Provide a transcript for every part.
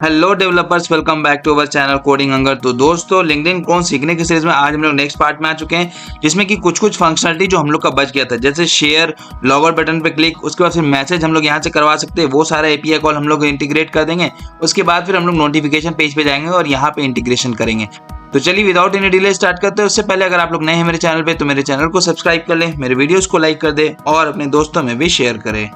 Hello developers, welcome back to our channel coding अंगर। तो दोस्तों, लिंक्डइन कौन सीखने की सीरीज में आज हम लोग नेक्स्ट पार्ट में आ चुके हैं, जिसमें कि कुछ फंक्शनलिटी जो हम लोग का बच गया था, जैसे शेयर, लॉग आउट बटन पे क्लिक, उसके बाद फिर मैसेज हम लोग यहाँ से करवा सकते हैं, वो सारा एपीआई कॉल हम लोग इंटीग्रेट कर देंगे। उसके बाद फिर हम लोग नोटिफिकेशन पेज पे जाएंगे और यहाँ पे इंटीग्रेशन करेंगे। तो चलिए विदाउट एनी डिले स्टार्ट करते हैं। उससे पहले अगर आप लोग नए हैं मेरे चैनल पे तो मेरे चैनल को सब्सक्राइब कर लें, मेरे वीडियोस को लाइक कर दें और अपने दोस्तों में भी शेयर करें।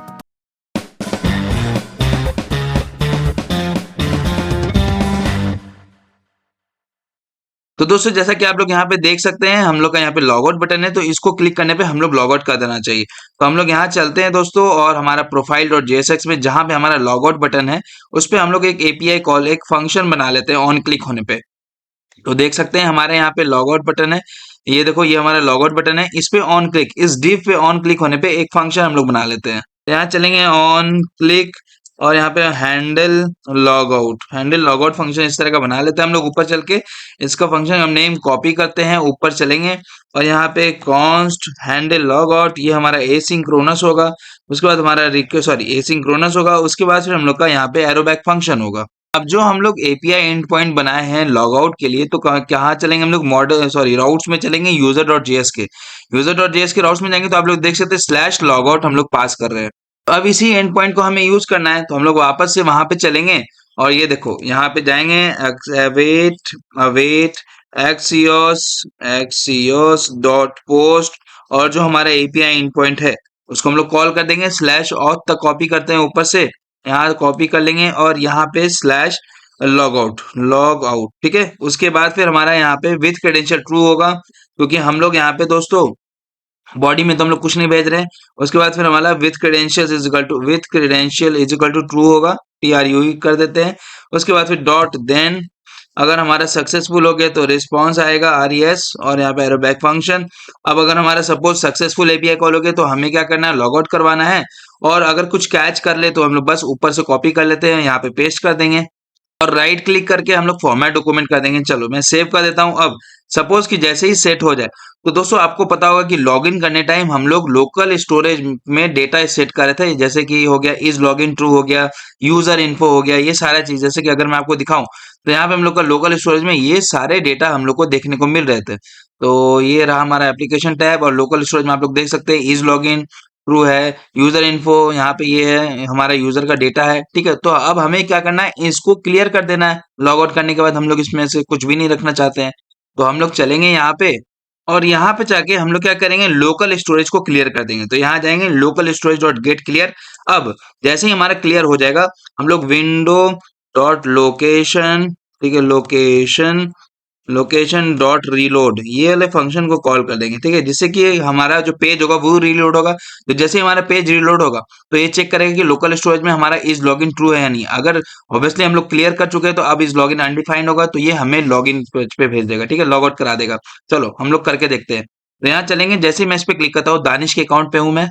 तो दोस्तों, जैसा कि आप लोग यहाँ पे देख सकते हैं, हम लोग का यहाँ पे लॉग आउट बटन है, तो इसको क्लिक करने पे हम लोग लॉग आउट कर देना चाहिए। तो हम लोग यहाँ चलते हैं दोस्तों, और हमारा प्रोफाइल डॉट जेएसएक्स में जहाँ पे हमारा लॉग आउट बटन है, उस पे हम लोग एक एपीआई कॉल, एक फंक्शन बना लेते हैं ऑन क्लिक होने पे। तो देख सकते हैं हमारे यहाँ पे लॉग आउट बटन है। ये देखो, ये हमारा लॉग आउट बटन है। इस पे ऑन क्लिक, इस डिव पे ऑन क्लिक होने पे एक फंक्शन हम लोग बना लेते हैं। यहाँ चलेंगे ऑन क्लिक, और यहाँ पे हैंडल लॉग आउट फंक्शन इस तरह का बना लेते हैं हम लोग। ऊपर चल के इसका फंक्शन हम नेम कॉपी करते हैं, ऊपर चलेंगे और यहाँ पे कॉन्स्ट हैंडल लॉग आउट, ये हमारा एसिंक्रोनस होगा। उसके बाद हमारा एसिंक्रोनस होगा। उसके बाद फिर हम लोग का यहाँ पे एरोबैक फंक्शन होगा। अब जो हम लोग एपीआई एंड पॉइंट बनाए हैं लॉग आउट के लिए, तो कहाँ चलेंगे हम लोग? राउट्स में चलेंगे, यूजर डॉट जेएस के। यूजर डॉट जेएस के राउट्स में जाएंगे तो आप लोग देख सकते हैं स्लैश लॉग आउट हम लोग पास कर रहे हैं। तो अब इसी एंड पॉइंट को हमें यूज करना है, तो हम लोग वापस से वहां पे चलेंगे और ये देखो यहाँ पे जाएंगे, await await Axios Axios dot post, और जो हमारा एपीआई एंड पॉइंट है उसको हम लोग कॉल कर देंगे। स्लैश ऑथ तक कॉपी करते हैं, ऊपर से यहाँ कॉपी कर लेंगे और यहाँ पे स्लैश लॉग आउट। ठीक है, उसके बाद फिर हमारा यहाँ पे विथ क्रेडेंशियल ट्रू होगा, क्योंकि हम लोग यहाँ पे दोस्तों बॉडी में तो हम लोग कुछ नहीं भेज रहे हैं। उसके बाद फिर हमारा with credential is equal to true होगा, TRU कर देते हैं। उसके बाद फिर डॉट देन, अगर हमारा सक्सेसफुल हो गया तो रिस्पॉन्स आएगा RES, और यहाँ पे एरो बैक फंक्शन। अब अगर हमारा सपोज सक्सेसफुल एपीआई कॉल हो गया तो हमें क्या करना है? लॉग आउट करवाना है। और अगर कुछ कैच कर ले तो हम लोग बस ऊपर से कॉपी कर लेते हैं, यहाँ पे पेस्ट कर देंगे और राइट क्लिक करके हम लोग फॉर्मेट डॉक्यूमेंट कर देंगे। चलो मैं सेव कर देता हूं। अब सपोज कि जैसे ही सेट हो जाए, तो दोस्तों आपको पता होगा कि लॉगिन करने टाइम हम लोग लोकल स्टोरेज में डेटा सेट कर रहे थे, जैसे कि हो गया इज लॉगिन ट्रू हो गया, यूजर इन्फो हो गया, ये सारा चीज। जैसे कि अगर मैं आपको दिखाऊं तो यहाँ पे हम लोग का लोकल स्टोरेज में ये सारे डेटा हम लोग को देखने को मिल रहे थे। तो ये रहा हमारा एप्लीकेशन टैब, और लोकल स्टोरेज में आप लोग देख सकते हैं इज लॉगिन ट्रू है, यूजर इन्फो यहाँ पे ये है, हमारा यूजर का डेटा है। ठीक है, तो अब हमें क्या करना है? इसको क्लियर कर देना है। लॉग आउट करने के बाद हम लोग इसमें से कुछ भी नहीं रखना चाहते हैं, तो हम लोग चलेंगे यहाँ पे, और यहाँ पे जाके हम लोग क्या करेंगे? लोकल स्टोरेज को क्लियर कर देंगे। तो यहाँ जाएंगे local storage dot get clear. अब जैसे ही हमारा क्लियर हो जाएगा, हम लोग विंडो डॉट लोकेशन, ठीक है, लोकेशन डॉट रीलोड, ये वाले फंक्शन को कॉल कर देंगे। ठीक है, जिससे कि हमारा जो पेज होगा वो रीलोड होगा। तो जैसे ही हमारा पेज रीलोड होगा तो ये चेक करेगा कि लोकल स्टोरेज में हमारा इज लॉगिन ट्रू है या नहीं। अगर ऑब्वियसली हम लोग क्लियर कर चुके हैं तो अब इज लॉगिन अनडिफाइंड होगा, तो ये हमें लॉगिन पेज पे भेज देगा। ठीक है, लॉग आउट करा देगा। चलो हम लोग करके देखते हैं। तो यहाँ चलेंगे, जैसे ही मैं इस पे क्लिक करता हूँ, दानिश के अकाउंट पे हूँ मैं।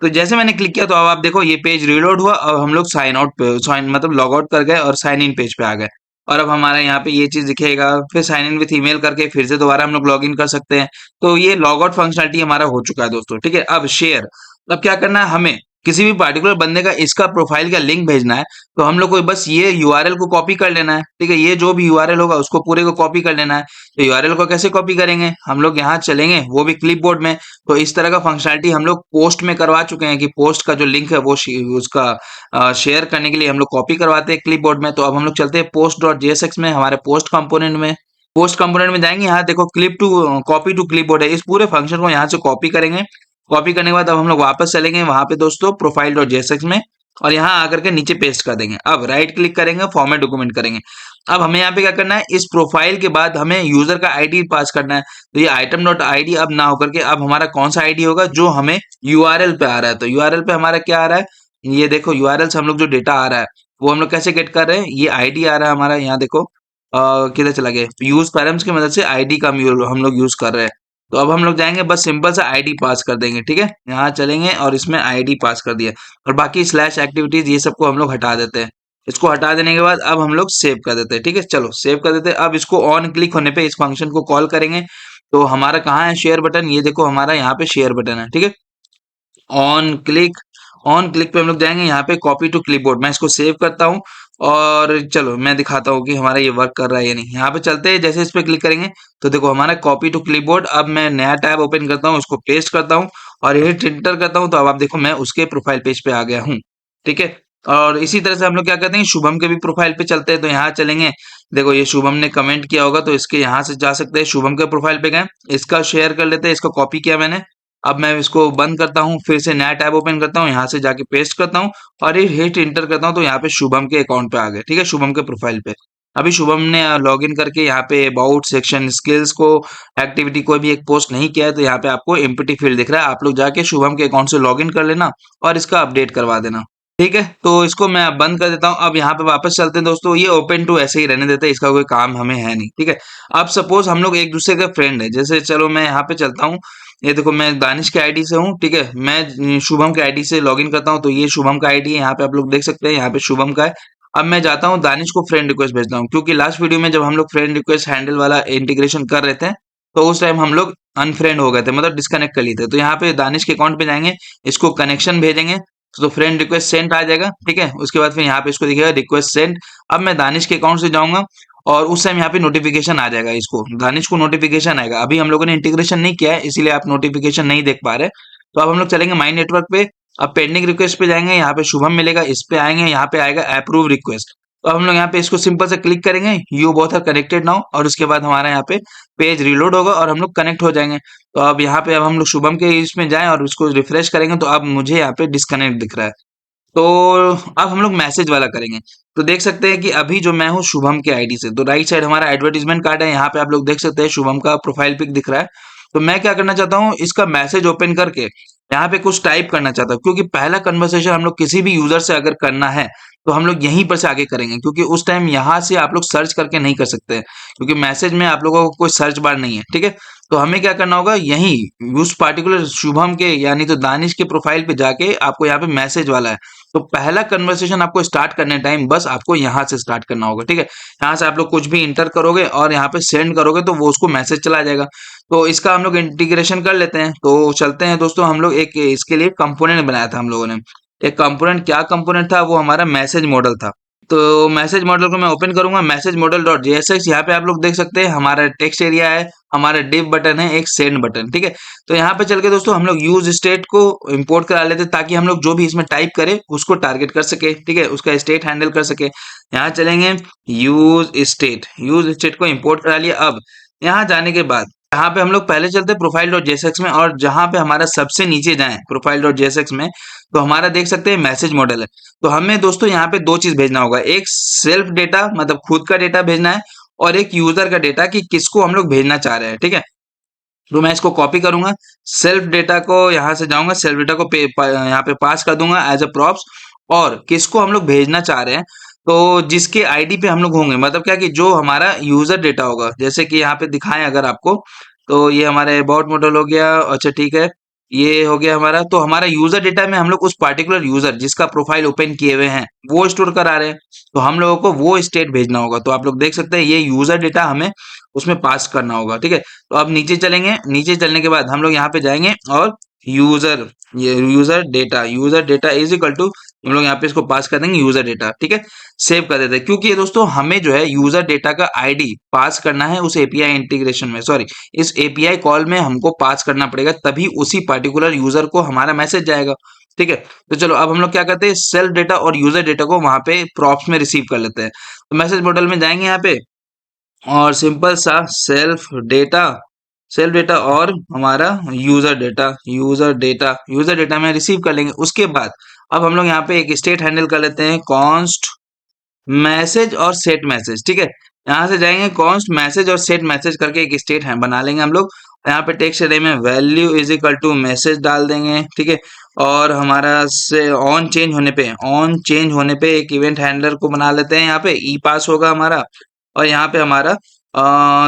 तो जैसे मैंने क्लिक किया तो अब आप देखो ये पेज रीलोड हुआ, और हम लोग साइन मतलब लॉग आउट कर गए और साइन इन पेज पे आ गए। और अब हमारा यहाँ पे ये चीज दिखेगा, फिर साइन इन विथ ईमेल करके फिर से दोबारा हम लोग लॉग इन कर सकते हैं। तो ये लॉग आउट फंक्शनलिटी हमारा हो चुका है दोस्तों। ठीक है, अब शेयर, अब क्या करना है? हमें किसी भी पार्टिकुलर बंदे का इसका प्रोफाइल का लिंक भेजना है, तो हम लोग को बस ये यूआरएल को कॉपी कर लेना है। ठीक है, ये जो भी यूआरएल होगा उसको पूरे को कॉपी कर लेना है। तो यूआरएल को कैसे कॉपी करेंगे? हम लोग यहाँ चलेंगे, वो भी क्लिपबोर्ड में। तो इस तरह का फंक्शनलिटी हम लोग पोस्ट में करवा चुके हैं कि पोस्ट का जो लिंक है वो उसका शेयर करने के लिए हम लोग कॉपी करवाते हैं क्लिपबोर्ड में। तो अब हम लोग चलते हैं पोस्ट डॉट जेएसएक्स में, हमारे पोस्ट कंपोनेंट में। पोस्ट कंपोनेंट में जाएंगे, यहाँ देखो clip to copy to clipboard है, इस पूरे फंक्शन को यहाँ से कॉपी करेंगे। कॉपी करने के बाद अब हम लोग वापस चलेंगे वहां पे दोस्तों प्रोफाइल डॉट जेएसएक्स में, और यहाँ आकर के नीचे पेस्ट कर देंगे। अब राइट क्लिक करेंगे, फॉर्मेट डॉक्यूमेंट करेंगे। अब हमें यहाँ पे क्या करना है? इस प्रोफाइल के बाद हमें यूजर का आईडी पास करना है। तो ये आइटम डॉट आईडी अब ना होकर के अब हमारा कौन सा आईडी होगा? जो हमें यूआरएल पे आ रहा है। तो यूआरएल पे हमारा क्या आ रहा है? ये देखो यूआरएल से हम लोग जो डेटा आ रहा है वो हम लोग कैसे गेट कर रहे हैं? ये आईडी आ रहा है हमारा, यहाँ देखो किधर चला गया? यूज पैरम्स की मदद से आईडी का हम लोग यूज कर रहे हैं। तो अब हम लोग जाएंगे, बस सिंपल सा आईडी पास कर देंगे। ठीक है, यहाँ चलेंगे और इसमें आईडी पास कर दिया, और बाकी स्लैश एक्टिविटीज ये सबको हम लोग हटा देते हैं। इसको हटा देने के बाद अब हम लोग सेव कर देते हैं। ठीक है, चलो सेव कर देते हैं। अब इसको ऑन क्लिक होने पे इस फंक्शन को कॉल करेंगे। तो हमारा कहाँ है शेयर बटन? ये देखो हमारा यहाँ पे शेयर बटन है। ठीक है, ऑन क्लिक, ऑन क्लिक पे हम लोग जाएंगे, यहाँ पे कॉपी टू क्लिपबोर्ड, मैं इसको सेव करता हूँ और चलो मैं दिखाता हूँ कि हमारा ये वर्क कर रहा है या नहीं। यहाँ पे चलते हैं, जैसे इस पे क्लिक करेंगे तो देखो हमारा कॉपी टू क्लिपबोर्ड। अब मैं नया टैब ओपन करता हूँ, उसको पेस्ट करता हूँ और यही इंटर करता हूँ, तो अब आप देखो मैं उसके प्रोफाइल पेज पे आ गया हूँ। ठीक है, और इसी तरह से हम लोग क्या करते हैं, शुभम के भी प्रोफाइल पे चलते हैं। तो यहाँ चलेंगे, देखो ये शुभम ने कमेंट किया होगा तो इसके यहाँ से जा सकते हैं, शुभम के प्रोफाइल पे गए, इसका शेयर कर लेते हैं, इसका कॉपी किया मैंने। अब मैं इसको बंद करता हूँ, फिर से नया टैब ओपन करता हूँ, यहाँ से जाके पेस्ट करता हूँ और ये हिट इंटर करता हूँ, तो यहाँ पे शुभम के अकाउंट पे आ गए। ठीक है, शुभम के प्रोफाइल पे अभी शुभम ने लॉगिन करके यहाँ पे अबाउट सेक्शन स्किल्स को एक्टिविटी कोई भी एक पोस्ट नहीं किया है, तो यहाँ पे आपको एम्प्टी फील्ड दिख रहा है। आप लोग जाके शुभम के अकाउंट से लॉगिन कर लेना और इसका अपडेट करवा देना। ठीक है, तो इसको मैं अब बंद कर देता हूँ। अब यहाँ पे वापस चलते हैं दोस्तों, ये ओपन टू ऐसे ही रहने देते हैं, इसका कोई काम हमें है नहीं। ठीक है, अब सपोज हम लोग एक दूसरे के फ्रेंड है, जैसे चलो मैं यहाँ पे चलता हूँ, ये देखो मैं दानिश के आईडी से हूँ। ठीक है, मैं शुभम के आईडी से लॉगिन करता हूँ, तो ये शुभम का आईडी है, यहाँ पे आप लोग देख सकते हैं, यहाँ पे शुभम का है। अब मैं जाता हूँ दानिश को फ्रेंड रिक्वेस्ट भेजता हूँ, क्योंकि लास्ट वीडियो में जब हम लोग फ्रेंड रिक्वेस्ट हैंडल वाला इंटीग्रेशन कर रहे थे, तो उस टाइम हम लोग अनफ्रेंड हो गए थे, मतलब डिस्कनेक्ट कर लिए थे। तो यहाँ पे दानिश के अकाउंट पे जाएंगे, इसको कनेक्शन भेजेंगे, तो फ्रेंड रिक्वेस्ट सेंड आ जाएगा। ठीक है, उसके बाद फिर यहाँ पे इसको दिखेगा रिक्वेस्ट सेंड। अब मैं दानिश के अकाउंट से जाऊंगा और उस टाइम यहाँ पे नोटिफिकेशन आ जाएगा, इसको दानिश को नोटिफिकेशन आएगा। अभी हम लोगों ने इंटीग्रेशन नहीं किया है, इसीलिए आप नोटिफिकेशन नहीं देख पा रहे। तो अब हम लोग चलेंगे माई नेटवर्क पे, अब पेंडिंग रिक्वेस्ट पे जाएंगे, यहाँ पे शुभम मिलेगा, इस पे आएंगे, यहाँ पे आएगा अप्रूव रिक्वेस्ट। तो हम लोग यहाँ पे इसको सिंपल से क्लिक करेंगे, you both are connected now, और उसके बाद हमारा यहाँ पे पेज रिलोड होगा और हम लोग कनेक्ट हो जाएंगे। तो अब यहाँ पे अब हम लोग शुभम के इसमें जाएं और उसको रिफ्रेश करेंगे, तो अब मुझे यहाँ पे डिस्कनेक्ट दिख रहा है। तो अब हम लोग मैसेज वाला करेंगे। तो देख सकते हैं कि अभी जो मैं हूँ शुभम के आईडी से, तो राइट साइड हमारा एडवर्टीजमेंट कार्ड है, यहाँ पे आप लोग देख सकते हैं शुभम का प्रोफाइल पिक दिख रहा है। तो मैं क्या करना चाहता हूँ, इसका मैसेज ओपन करके यहाँ पे कुछ टाइप करना चाहता हूँ, क्योंकि पहला कन्वर्सेशन हम लोग किसी भी यूजर से अगर करना है तो हम लोग यहीं पर से आगे करेंगे, क्योंकि उस टाइम यहाँ से आप लोग सर्च करके नहीं कर सकते हैं, क्योंकि मैसेज में आप लोगों को कोई सर्च बार नहीं है। ठीक है, तो हमें क्या करना होगा, यहीं उस पार्टिकुलर शुभम के यानी तो दानिश के प्रोफाइल पे जाके आपको यहाँ पे मैसेज वाला है, तो पहला कन्वर्सेशन आपको स्टार्ट करने टाइम बस आपको यहाँ से स्टार्ट करना होगा। ठीक है, यहाँ से आप लोग कुछ भी इंटर करोगे और यहाँ पे सेंड करोगे तो वो उसको मैसेज चला जाएगा। तो इसका हम लोग इंटीग्रेशन कर लेते हैं। तो चलते हैं दोस्तों, हम लोग एक इसके लिए कंपोनेंट बनाया था हम लोगों ने। एक कंपोनेंट, क्या कंपोनेंट था वो, हमारा मैसेज मॉडल था। तो मैसेज मॉडल को मैं ओपन करूंगा, मैसेज मॉडल डॉट जेएसएक्स, यहाँ पे आप लोग देख सकते हैं हमारा टेक्स्ट एरिया है, हमारा डिव बटन है, एक सेंड बटन। ठीक है, तो यहाँ पे चल के दोस्तों हम लोग यूज स्टेट को इंपोर्ट करा लेते हैं, ताकि हम लोग जो भी इसमें टाइप करें उसको टारगेट कर सके। ठीक है, उसका स्टेट हैंडल कर सके। यहाँ चलेंगे यूज स्टेट को इंपोर्ट करा लिया। अब यहाँ जाने के बाद यहाँ पे हम लोग पहले चलते हैं प्रोफाइल डॉट जेएसएक्स में, और जहां पे हमारा सबसे नीचे जाए प्रोफाइल डॉट जेएसएक्स में, तो हमारा देख सकते हैं मैसेज मॉडल है। तो हमें दोस्तों यहाँ पे दो चीज भेजना होगा, एक सेल्फ डेटा मतलब खुद का डेटा भेजना है, और एक यूजर का डेटा कि किसको हम लोग भेजना चाह रहे हैं। ठीक है, तो मैं इसको कॉपी करूंगा, सेल्फ डेटा को यहाँ से जाऊंगा, सेल्फ डेटा को यहाँ पे पास कर दूंगा एज अ प्रॉप्स, और किसको हम लोग भेजना चाह रहे हैं, तो जिसके आईडी पे हम लोग होंगे, मतलब क्या कि जो हमारा यूजर डेटा होगा, जैसे कि यहाँ पे दिखाएं अगर आपको, तो ये हमारा अबाउट मॉडल हो गया। अच्छा ठीक है, ये हो गया हमारा। तो हमारा यूजर डेटा में हम लोग उस पार्टिकुलर यूजर जिसका प्रोफाइल ओपन किए हुए हैं वो स्टोर करा रहे हैं, तो हम लोगों को वो स्टेट भेजना होगा। तो आप लोग देख सकते हैं ये यूजर डेटा हमें उसमें पास करना होगा। ठीक है, तो अब नीचे चलेंगे, नीचे चलने के बाद हम लोग यहाँ पे जाएंगे और यूजर, ये user data is equal to, हम लोग यहाँ पे इसको पास कर देंगे यूजर डेटा। ठीक है, सेव कर देते हैं, क्योंकि ये दोस्तों हमें जो है यूजर डेटा का आईडी पास करना है उस एपीआई इंटीग्रेशन में, सॉरी इस एपीआई कॉल में हमको पास करना पड़ेगा, तभी उसी पर्टिकुलर यूजर को हमारा मैसेज जाएगा। ठीक है, तो चलो अब हम लोग क्या करते हैं, सेल्फ डेटा और यूजर डेटा को वहां पे प्रॉप्स में रिसीव कर लेते हैं। तो मैसेज मॉडल में जाएंगे यहाँ पे, और सिंपल सा सेल्फ डेटा और हमारा यूजर डेटा में रिसीव कर लेंगे। उसके बाद अब हम लोग यहाँ पे एक स्टेट हैंडल कर लेते हैं, कॉन्स्ट मैसेज और सेट मैसेज। ठीक है, यहाँ से जाएंगे कॉन्स्ट मैसेज और सेट मैसेज करके एक स्टेट है बना लेंगे हम लोग। यहाँ पे टेक्स्ट एरे में value is equal to message डाल देंगे। ठीक है, और हमारा से ऑन चेंज होने पे एक इवेंट हैंडलर को बना लेते हैं, यहाँ पे ई पास होगा हमारा, और यहाँ पे हमारा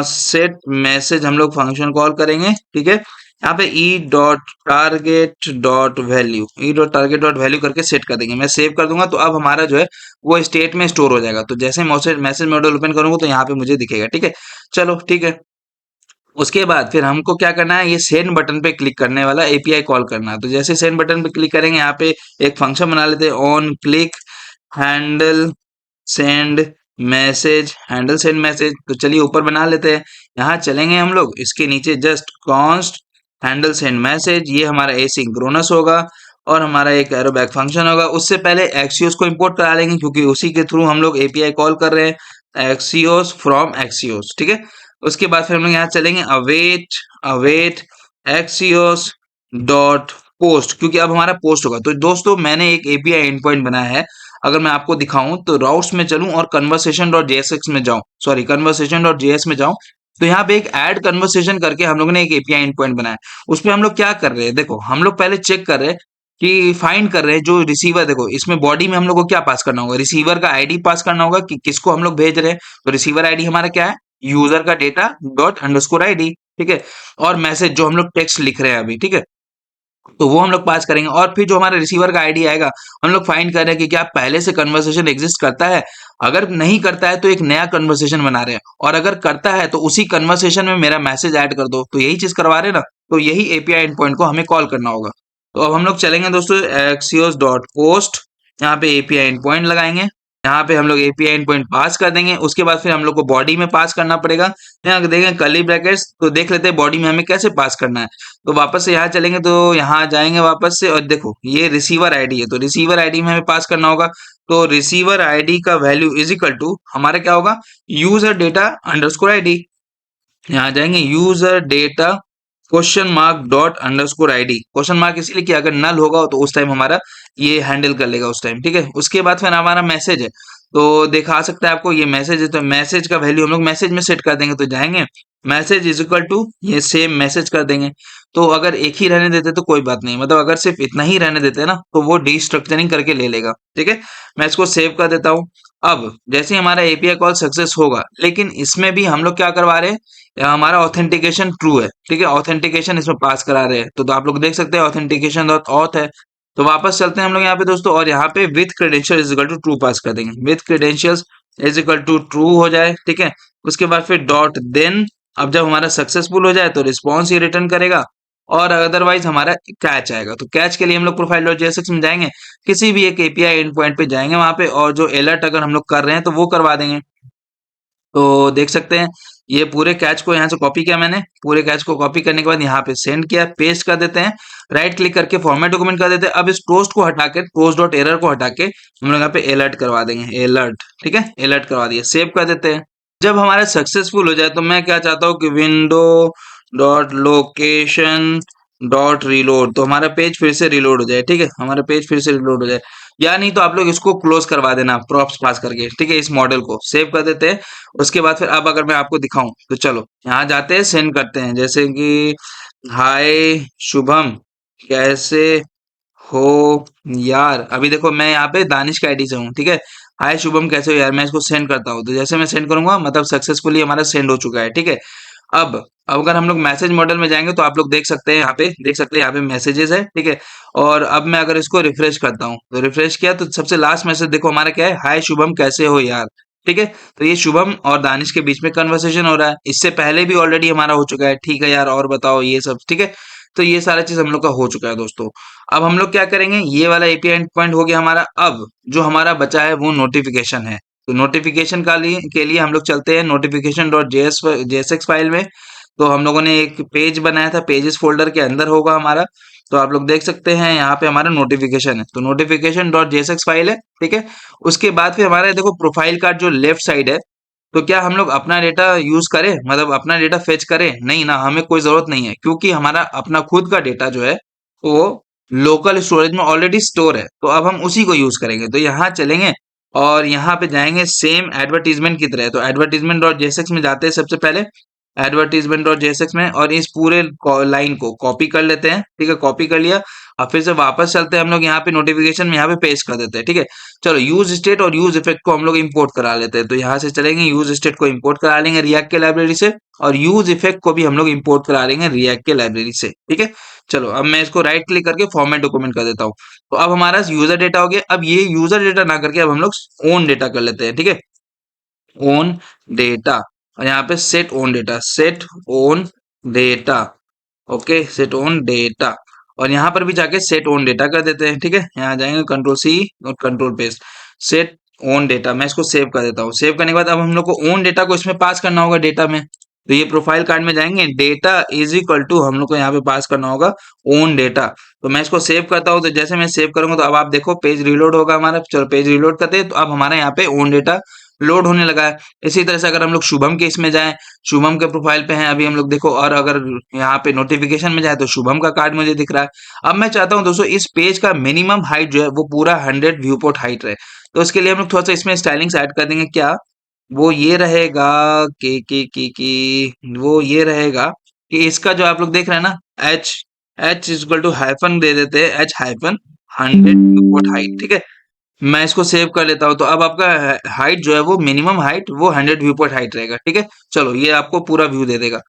सेट मैसेज हम लोग फंक्शन कॉल करेंगे। ठीक है, यहाँ पे ई.टारगेट.वैल्यू करके सेट कर देंगे, मैं सेव कर दूंगा। तो अब हमारा जो है वो स्टेट में स्टोर हो जाएगा, तो जैसे मैसेज मैसेज मॉडल ओपन करूंगा तो यहाँ पे मुझे दिखेगा। ठीक है, चलो ठीक है। उसके बाद फिर हमको क्या करना है, ये सेंड बटन पे क्लिक करने वाला एपीआई कॉल करना है। तो जैसे सेंड बटन पे क्लिक करेंगे, यहाँ पे एक फंक्शन बना लेते हैं, on click handle send message, handle send message. तो चलिए ऊपर बना लेते हैं। यहाँ चलेंगे हम लोग, इसके नीचे just const handle send message, ये हमारा एसिंक्रोनस होगा और हमारा एक एरो बैक फंक्शन होगा। उससे पहले एक्सियोस को इंपोर्ट करा लेंगे क्योंकि उसी के थ्रू हम लोग एपीआई कॉल कर रहे हैं, एक्सियोस फ्रॉम एक्सियोस, ठीक है। उसके बाद फिर हम लोग यहाँ चलेंगे await, await Axios dot post, क्योंकि अब हमारा पोस्ट होगा। तो दोस्तों मैंने एक एपीआई एंड पॉइंट बनाया है, अगर मैं आपको दिखाऊं तो राउट्स में चलूं और कन्वर्सेशन डॉट जेएसएक्स में जाऊं, सॉरी कन्वर्सेशन डॉट जेएस में जाऊं, तो यहाँ पे एक ऐड कन्वर्सेशन करके हम लोगों ने एक एपीआई एंड पॉइंट बनाया है। उसमें हम लोग क्या कर रहे हैं, देखो हम लोग पहले चेक कर रहे हैं कि फाइंड कर रहे हैं जो रिसीवर, देखो इसमें बॉडी में हम लोग को क्या पास करना होगा, रिसीवर का आईडी पास करना होगा कि किसको हम लोग भेज रहे हैं। तो रिसीवर आईडी हमारा क्या है, यूजर का डेटा डॉट अंडरस्कोर आईडी, ठीक है। और मैसेज जो हम लोग टेक्स्ट लिख रहे हैं अभी, ठीक है, तो वो हम लोग पास करेंगे। और फिर जो हमारे रिसीवर का आईडी आएगा, हम लोग फाइंड कर रहे हैं कि क्या पहले से कन्वर्सेशन एग्जिस्ट करता है। अगर नहीं करता है तो एक नया कन्वर्सेशन बना रहे हैं, और अगर करता है तो उसी कन्वर्सेशन में मेरा मैसेज ऐड कर दो। तो यही चीज करवा रहे हैं ना, तो यही एपीआई एंड पॉइंट को हमें कॉल करना होगा। तो अब हम लोग चलेंगे दोस्तों एक्सियोस डॉट पोस्ट, यहाँ पे एपीआई एंड पॉइंट लगाएंगे, यहाँ पे हम लोग एपीआई एंड पॉइंट पास कर देंगे। उसके बाद फिर हम लोग को बॉडी में पास करना पड़ेगा। यहाँ देखें कर्ली ब्रैकेट्स, तो देख लेते हैं बॉडी में हमें कैसे पास करना है। तो वापस से यहाँ चलेंगे, तो यहाँ जाएंगे वापस से, और देखो ये रिसीवर आईडी है, तो रिसीवर आईडी में हमें पास करना होगा। तो रिसीवर आईडी का वैल्यू इज इक्वल टू हमारा क्या होगा, यूजर डेटा अंडरस्कोर आईडी। यहाँ जाएंगे user data question mark dot underscore ID, question mark इसलिए कि अगर नल होगा तो उस टाइम हमारा ये हैंडल कर लेगा उस टाइम, ठीक है। उसके बाद फिर हमारा मैसेज है, तो दिखा सकता है आपको ये मैसेज है, तो मैसेज का वैल्यू हम लोग मैसेज में सेट कर देंगे। तो जाएंगे मैसेज इज इक्वल टू ये सेम मैसेज कर देंगे। तो अगर एक ही रहने देते तो कोई बात नहीं, मतलब अगर सिर्फ इतना ही रहने देते ना तो वो डिस्ट्रक्चरिंग करके ले लेगा, ठीक है। मैं इसको सेव कर देता हूँ। अब जैसे ही हमारा एपीआई कॉल सक्सेस होगा, लेकिन इसमें भी हम लोग क्या करवा रहे हैं, हमारा ऑथेंटिकेशन ट्रू है, ठीक है, ऑथेंटिकेशन इसमें पास करा रहे हैं। तो आप लोग देख सकते हैं ऑथेंटिकेशन डॉट ऑथ है। तो वापस चलते हैं हम लोग यहाँ पे दोस्तों, और यहाँ पे with credential is equal to true pass कर देंगे, with credentials is equal to true हो जाए, ठीक है। उसके बाद फिर डॉट देन, अब जब हमारा सक्सेसफुल हो जाए तो रिस्पॉन्स ही रिटर्न करेगा, और अदरवाइज हमारा कैच आएगा। तो कैच के लिए हम लोग प्रोफाइल डॉट जेएसएक्स में जाएंगे, किसी भी एक एपीआई एंड पॉइंट पे जाएंगे वहां पे, और जो अलर्ट अगर हम लोग कर रहे हैं तो वो करवा देंगे। तो देख सकते हैं ये पूरे कैच को यहाँ से कॉपी किया मैंने, पूरे कैच को कॉपी करने के बाद यहाँ पे सेंड किया, पेस्ट कर देते हैं, राइट क्लिक करके फॉर्मेट डॉक्यूमेंट कर देते हैं। अब इस टोस्ट को हटा के, टोस्ट डॉट एरर को हटा के हम लोग यहाँ पे अलर्ट करवा देंगे, अलर्ट, ठीक है, अलर्ट करवा दिया, सेव कर देते हैं। जब हमारा सक्सेसफुल हो जाए तो मैं क्या चाहता हूँ कि window dot location dot reload, तो हमारा पेज फिर से रिलोड हो जाए, ठीक है, हमारा पेज फिर से रिलोड हो जाए। या नहीं तो आप लोग इसको क्लोज करवा देना प्रॉप्स पास करके, ठीक है। इस मॉडल को सेव कर देते हैं। उसके बाद फिर अब अगर मैं आपको दिखाऊं तो चलो यहाँ जाते हैं, सेंड करते हैं, जैसे कि हाय शुभम कैसे हो यार। अभी देखो मैं यहाँ पे दानिश का आईडी से हूँ, ठीक है। हाय शुभम कैसे हो यार, मैं इसको सेंड करता हूँ, तो जैसे मैं सेंड करूंगा मतलब सक्सेसफुली हमारा सेंड हो चुका है, ठीक है। अब अगर हम लोग मैसेज मॉडल में जाएंगे तो आप लोग देख सकते हैं, यहाँ पे देख सकते हैं, यहाँ पे मैसेजेस है, ठीक है। और अब मैं अगर इसको रिफ्रेश करता हूँ, तो रिफ्रेश किया तो सबसे लास्ट मैसेज देखो हमारा क्या है, हाय शुभम कैसे हो यार, ठीक है। तो ये शुभम और दानिश के बीच में कन्वर्सेशन हो रहा है, इससे पहले भी ऑलरेडी हमारा हो चुका है, ठीक है यार और बताओ ये सब, ठीक है। तो ये सारा चीज हम लोग का हो चुका है दोस्तों। अब हम लोग क्या करेंगे, ये वाला एपीआई एंड पॉइंट हो गया हमारा। अब जो हमारा बचा है वो नोटिफिकेशन है। तो नोटिफिकेशन के लिए हम लोग चलते हैं नोटिफिकेशन डॉट जेएसएक्स फाइल में। तो हम लोगों ने एक पेज बनाया था, पेजेस फोल्डर के अंदर होगा हमारा। तो आप लोग देख सकते हैं यहाँ पे हमारा नोटिफिकेशन है, तो नोटिफिकेशन डॉट जेएसएक्स फाइल है, ठीक है। उसके बाद फिर हमारा देखो प्रोफाइल का जो लेफ्ट साइड है, तो क्या हम लोग अपना डेटा यूज करें, मतलब अपना डेटा फेच करें, नहीं ना, हमें कोई जरूरत नहीं है, क्योंकि हमारा अपना खुद का डेटा जो है वो लोकल स्टोरेज में ऑलरेडी स्टोर है। तो अब हम उसी को यूज करेंगे। तो यहाँ चलेंगे और यहाँ पे जाएंगे सेम एडवर्टीजमेंट की तरह, तो एडवर्टीजमेंट डॉट जेएसएक्स में जाते हैं सबसे पहले, एडवर्टीजमेंट डॉट जेएसएक्स में, और इस पूरे लाइन को कॉपी कर लेते हैं, ठीक है, कॉपी कर लिया। अब फिर से वापस चलते हैं हम लोग यहाँ पे नोटिफिकेशन में, यहाँ पे पेस्ट कर देते हैं, ठीक है। चलो यूज स्टेट और यूज इफेक्ट को हम लोग इंपोर्ट करा लेते हैं। तो यहाँ से चलेंगे, यूज स्टेट को इंपोर्ट करा लेंगे रिएक्ट के लाइब्रेरी से, और यूज इफेक्ट को भी हम लोग इंपोर्ट करा लेंगे रिएक्ट के लाइब्रेरी से, ठीक है। चलो अब मैं इसको राइट क्लिक करके फॉर्मेट डॉक्यूमेंट कर देता हूँ। तो अब हमारा यूजर डेटा हो गया। अब ये यूजर डेटा ना करके अब हम लोग ओन डेटा कर लेते हैं, ठीक है, ओन डेटा। और यहाँ पे set own data, set own data, okay, set own data. और यहाँ पर भी जाके सेट ओन डेटा कर देते हैं, ठीक है। यहाँ जाएंगे कंट्रोल सी और control paste, set own data, मैं इसको सेव कर देता हूँ। सेव करने के बाद अब हम लोग को ओन डेटा को इसमें पास करना होगा डेटा में। तो ये प्रोफाइल कार्ड में जाएंगे, डेटा इज इक्वल टू हम लोग को यहाँ पे पास करना होगा ओन डेटा। तो मैं इसको सेव करता हूँ, तो जैसे मैं सेव करूंगा तो अब आप देखो पेज रीलोड होगा हमारा। चलो पेज रीलोड करते हैं, तो अब हमारे यहाँ पे ओन डेटा लोड होने लगा है। इसी तरह से अगर हम लोग शुभम के इसमें जाएं, शुभम के प्रोफाइल पे हैं अभी हम लोग, देखो, और अगर यहाँ पे नोटिफिकेशन में जाए तो शुभम का कार्ड मुझे दिख रहा है। अब मैं चाहता हूँ दोस्तों इस पेज का मिनिमम हाइट जो है वो पूरा 100 व्यू पोर्ट हाइट रहे। तो इसके लिए हम लोग थोड़ा सा इसमें स्टाइलिंग्स ऐड कर देंगे। क्या वो ये रहेगा कि वो ये रहेगा कि इसका जो आप लोग देख रहे हैं ना, H H equal to hyphen दे देते हैं, एच हाइफन 100 व्यू हाइट, ठीक है। मैं इसको सेव कर लेता हूँ, तो अब आपका हाइट जो है वो मिनिमम हाइट वो 100 व्यू पॉइंट हाइट रहेगा, ठीक है। चलो ये आपको पूरा व्यू दे देगा।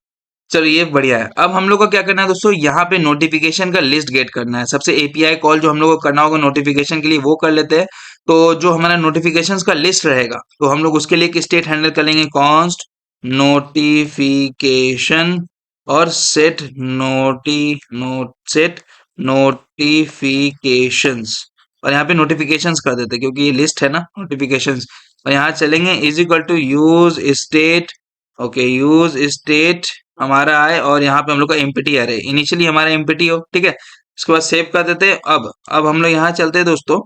चलो ये बढ़िया है। अब हम लोग को क्या करना है दोस्तों, यहाँ पे नोटिफिकेशन का लिस्ट गेट करना है। सबसे एपीआई कॉल जो हम लोग को करना होगा नोटिफिकेशन के लिए वो कर लेते हैं। तो जो हमारा नोटिफिकेशंस का लिस्ट रहेगा, तो हम लोग उसके लिए एक स्टेट हैंडल कर लेंगे, कॉन्स्ट नोटिफिकेशन और सेट नोटिफिकेशंस। और यहाँ पे नोटिफिकेशंस कर देते हैं क्योंकि ये लिस्ट है ना नोटिफिकेशंस। और यहाँ चलेंगे is equal to use state. Okay, use state हमारा आए और यहाँ पे हम लोग का एम्प्टी अरे इनिशियली हमारा एम्प्टी हो, ठीक है। इसके बाद सेव कर देते हैं। अब हम लोग यहाँ चलते हैं दोस्तों,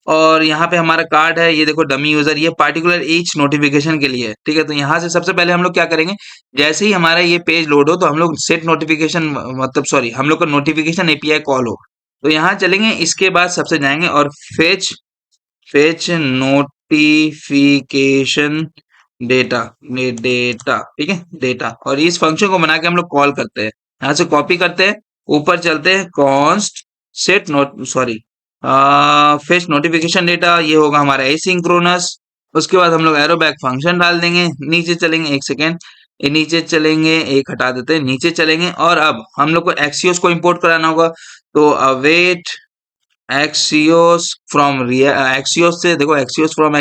और यहाँ पे हमारा कार्ड है, ये देखो डमी यूजर, ये पार्टिकुलर ईच नोटिफिकेशन के लिए है, ठीक है। तो यहाँ से सबसे पहले हम लोग क्या करेंगे, जैसे ही हमारा ये पेज लोड हो तो हम लोग सेट नोटिफिकेशन, मतलब सॉरी, हम लोग का नोटिफिकेशन एपीआई कॉल हो। तो यहाँ चलेंगे, इसके बाद सबसे जाएंगे और fetch fetch notification data, data, ठीक है, डेटा। और इस फंक्शन को बना के हम लोग कॉल करते हैं। यहाँ से कॉपी करते हैं, ऊपर चलते हैं, const set note sorry fetch notification data, ये होगा हमारा एसिंक्रोनस। उसके बाद हम लोग एरो बैक फंक्शन डाल देंगे। नीचे चलेंगे, एक सेकेंड, ये नीचे चलेंगे, एक हटा देते हैं, नीचे चलेंगे, और अब हम लोग को एक्सियोस को इंपोर्ट कराना होगा। तो अवेट एक्सियोस फ्रॉम एक्सियोस से, देखो Axios from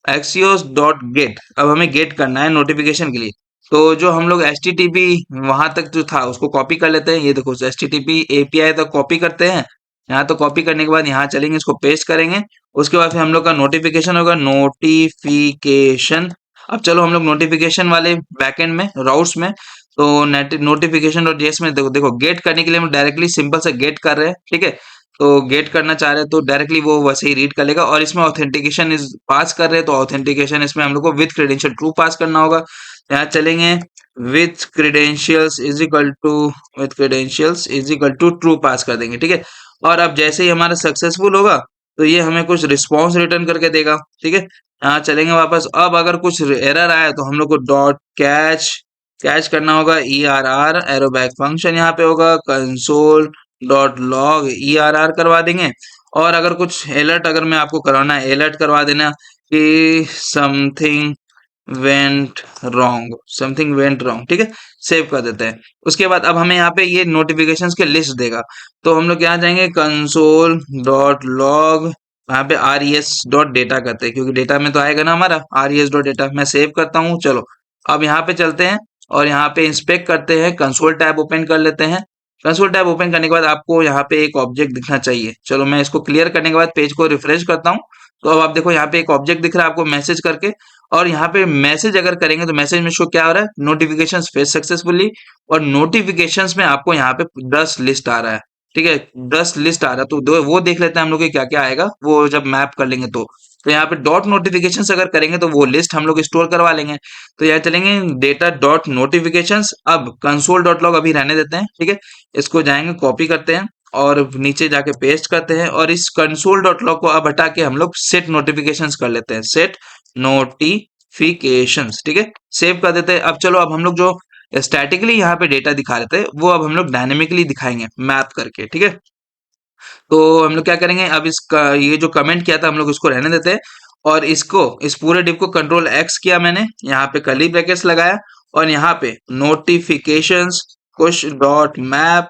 Axios dot gate. अब हमें गेट करना है नोटिफिकेशन के लिए। तो जो हम लोग एच टी टी पी वहां तक जो था उसको कॉपी कर लेते हैं। ये देखो H T T P API तक कॉपी करते हैं। यहाँ तो कॉपी करने के बाद यहाँ चलेंगे, इसको पेस्ट करेंगे। उसके बाद फिर हम लोग का नोटिफिकेशन होगा, नोटिफिकेशन। अब चलो हम लोग नोटिफिकेशन वाले बैकएंड में, राउट्स में, तो नोटिफिकेशन डॉट जेएस में देखो गेट करने के लिए हम डायरेक्टली सिंपल से गेट कर रहे हैं, ठीक है। तो गेट करना चाह रहे हैं तो डायरेक्टली वो वैसे ही रीड कर लेगा। और इसमें ऑथेंटिकेशन इस पास कर रहे हैं, तो ऑथेंटिकेशन इसमें हम लोग को विथ क्रेडेंशियल ट्रू पास करना होगा। यहाँ चलेंगे, with credentials is equal to true pass कर देंगे, ठीक है। और अब जैसे ही हमारा सक्सेसफुल होगा तो ये हमें कुछ रिस्पॉन्स रिटर्न करके देगा, ठीक है। यहाँ चलेंगे वापस। अब अगर कुछ एरर आया तो हम लोग को डॉट कैच कैच करना होगा, e r r arrow back function यहाँ पे होगा, console dot log e r r करवा देंगे। और अगर कुछ अलर्ट अगर मैं आपको करवाना है, अलर्ट करवा देना कि समथिंग वेंट रॉन्ग, ठीक है। सेव कर देते हैं। उसके बाद अब हमें यहाँ पे ये नोटिफिकेशंस के लिस्ट देगा। तो हम लोग यहाँ जाएंगे, कंसोल डॉट लॉग, यहाँ पे R E S dot data करते हैं क्योंकि डेटा में तो आएगा ना हमारा R E S dot data. मैं सेव करता हूँ। चलो अब यहाँ पे चलते हैं और यहाँ पे इंस्पेक्ट करते हैं, कंसोल टैब ओपन कर लेते हैं। कंसोल टैब ओपन करने के बाद आपको यहाँ पे एक ऑब्जेक्ट दिखना चाहिए। चलो मैं इसको क्लियर करने के बाद पेज को रिफ्रेश करता हूँ। तो अब आप देखो यहाँ पे एक ऑब्जेक्ट दिख रहा है आपको मैसेज करके। और यहाँ पे मैसेज अगर करेंगे तो मैसेज में शो क्या हो रहा है, नोटिफिकेशन फेच सक्सेसफुली। और नोटिफिकेशंस में आपको यहाँ पे 10 लिस्ट आ रहा है, ठीक है, 10 लिस्ट आ रहा है। तो वो देख लेते हैं हम लोग क्या क्या आएगा वो जब मैप कर लेंगे। तो यहाँ पे डॉट नोटिफिकेशंस अगर करेंगे तो वो लिस्ट हम लोग स्टोर करवा लेंगे। तो यहाँ चलेंगे डेटा डॉट नोटिफिकेशंस। अब कंसोल डॉट लॉग अभी रहने देते हैं, ठीक है। इसको जाएंगे, कॉपी करते हैं और नीचे जाके पेस्ट करते हैं। और इस कंसोल डॉट लॉग को अब हटा के हम लोग सेट नोटिफिकेशंस कर लेते हैं, सेट नोटिफिकेशंस, ठीक है। सेव कर देते हैं। अब चलो अब हम लोग जो स्टैटिकली यहाँ पे डेटा दिखा रहे थे वो अब हम लोग डायनेमिकली दिखाएंगे मैप करके, ठीक है। तो हम लोग क्या करेंगे, अब इसका ये जो कमेंट किया था हम लोग इसको रहने देते हैं। और इसको इस पूरे डिव को कंट्रोल एक्स किया मैंने, यहाँ पे कर्ली ब्रैकेट्स लगाया और यहाँ पे नोटिफिकेशंस कुछ डॉट मैप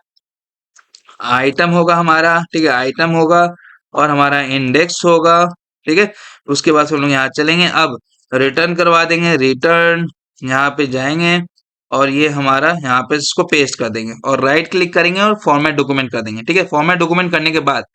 आइटम होगा हमारा, ठीक है, आइटम होगा। और हमारा इंडेक्स होगा, ठीक है। उसके बाद हम लोग यहाँ चलेंगे, अब रिटर्न करवा देंगे, रिटर्न यहाँ पे जाएंगे और ये हमारा यहाँ पे इसको पेस्ट कर देंगे और राइट क्लिक करेंगे और फॉर्मेट डॉक्यूमेंट कर देंगे, ठीक है। फॉर्मेट डॉक्यूमेंट करने के बाद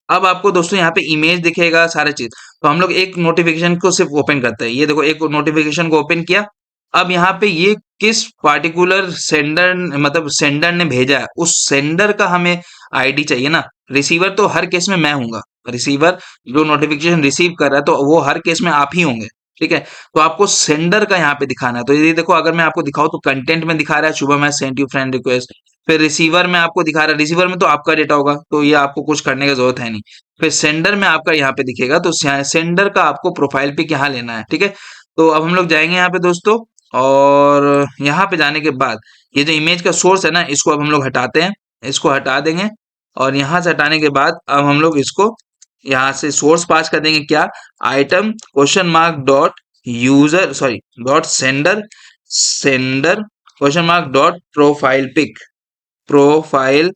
अब आपको दोस्तों यहाँ पे इमेज दिखेगा सारा चीज। तो हम लोग एक नोटिफिकेशन को सिर्फ ओपन करते हैं, ये देखो एक नोटिफिकेशन को ओपन किया। अब यहाँ पे ये किस पार्टिकुलर सेंडर, मतलब सेंडर ने भेजा है, उस सेंडर का हमें आईडी चाहिए ना। रिसीवर तो हर केस में मैं हूंगा, रिसीवर जो नोटिफिकेशन रिसीव कर रहा है तो वो हर केस में आप ही होंगे, ठीक है। तो आपको सेंडर का यहाँ पे दिखाना है। तो ये देखो अगर मैं आपको दिखाऊं तो कंटेंट में दिखा रहा है Shubham has sent you friend request. फिर रिसीवर में आपको दिखा रहा है, रिसीवर में तो आपका डेटा होगा तो ये आपको कुछ करने की जरूरत है नहीं। फिर सेंडर में आपका यहाँ पे दिखेगा, तो सेंडर का आपको प्रोफाइल पिक यहाँ लेना है, ठीक है। तो अब हम लोग जाएंगे यहाँ पे दोस्तों, और यहाँ पे जाने के बाद ये जो इमेज का सोर्स है ना, इसको अब हम लोग हटाते हैं, इसको हटा देंगे। और यहाँ से हटाने के बाद अब हम लोग इसको यहाँ से सोर्स पास कर देंगे, क्या, item question mark dot user sorry dot sender, sender question mark dot profile pic, profile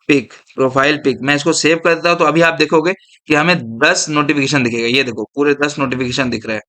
profile pic. मैं इसको सेव कर देता हूँ, तो अभी आप देखोगे कि हमें 10 नोटिफिकेशन दिखेगा। ये देखो पूरे 10 नोटिफिकेशन दिख रहे हैं।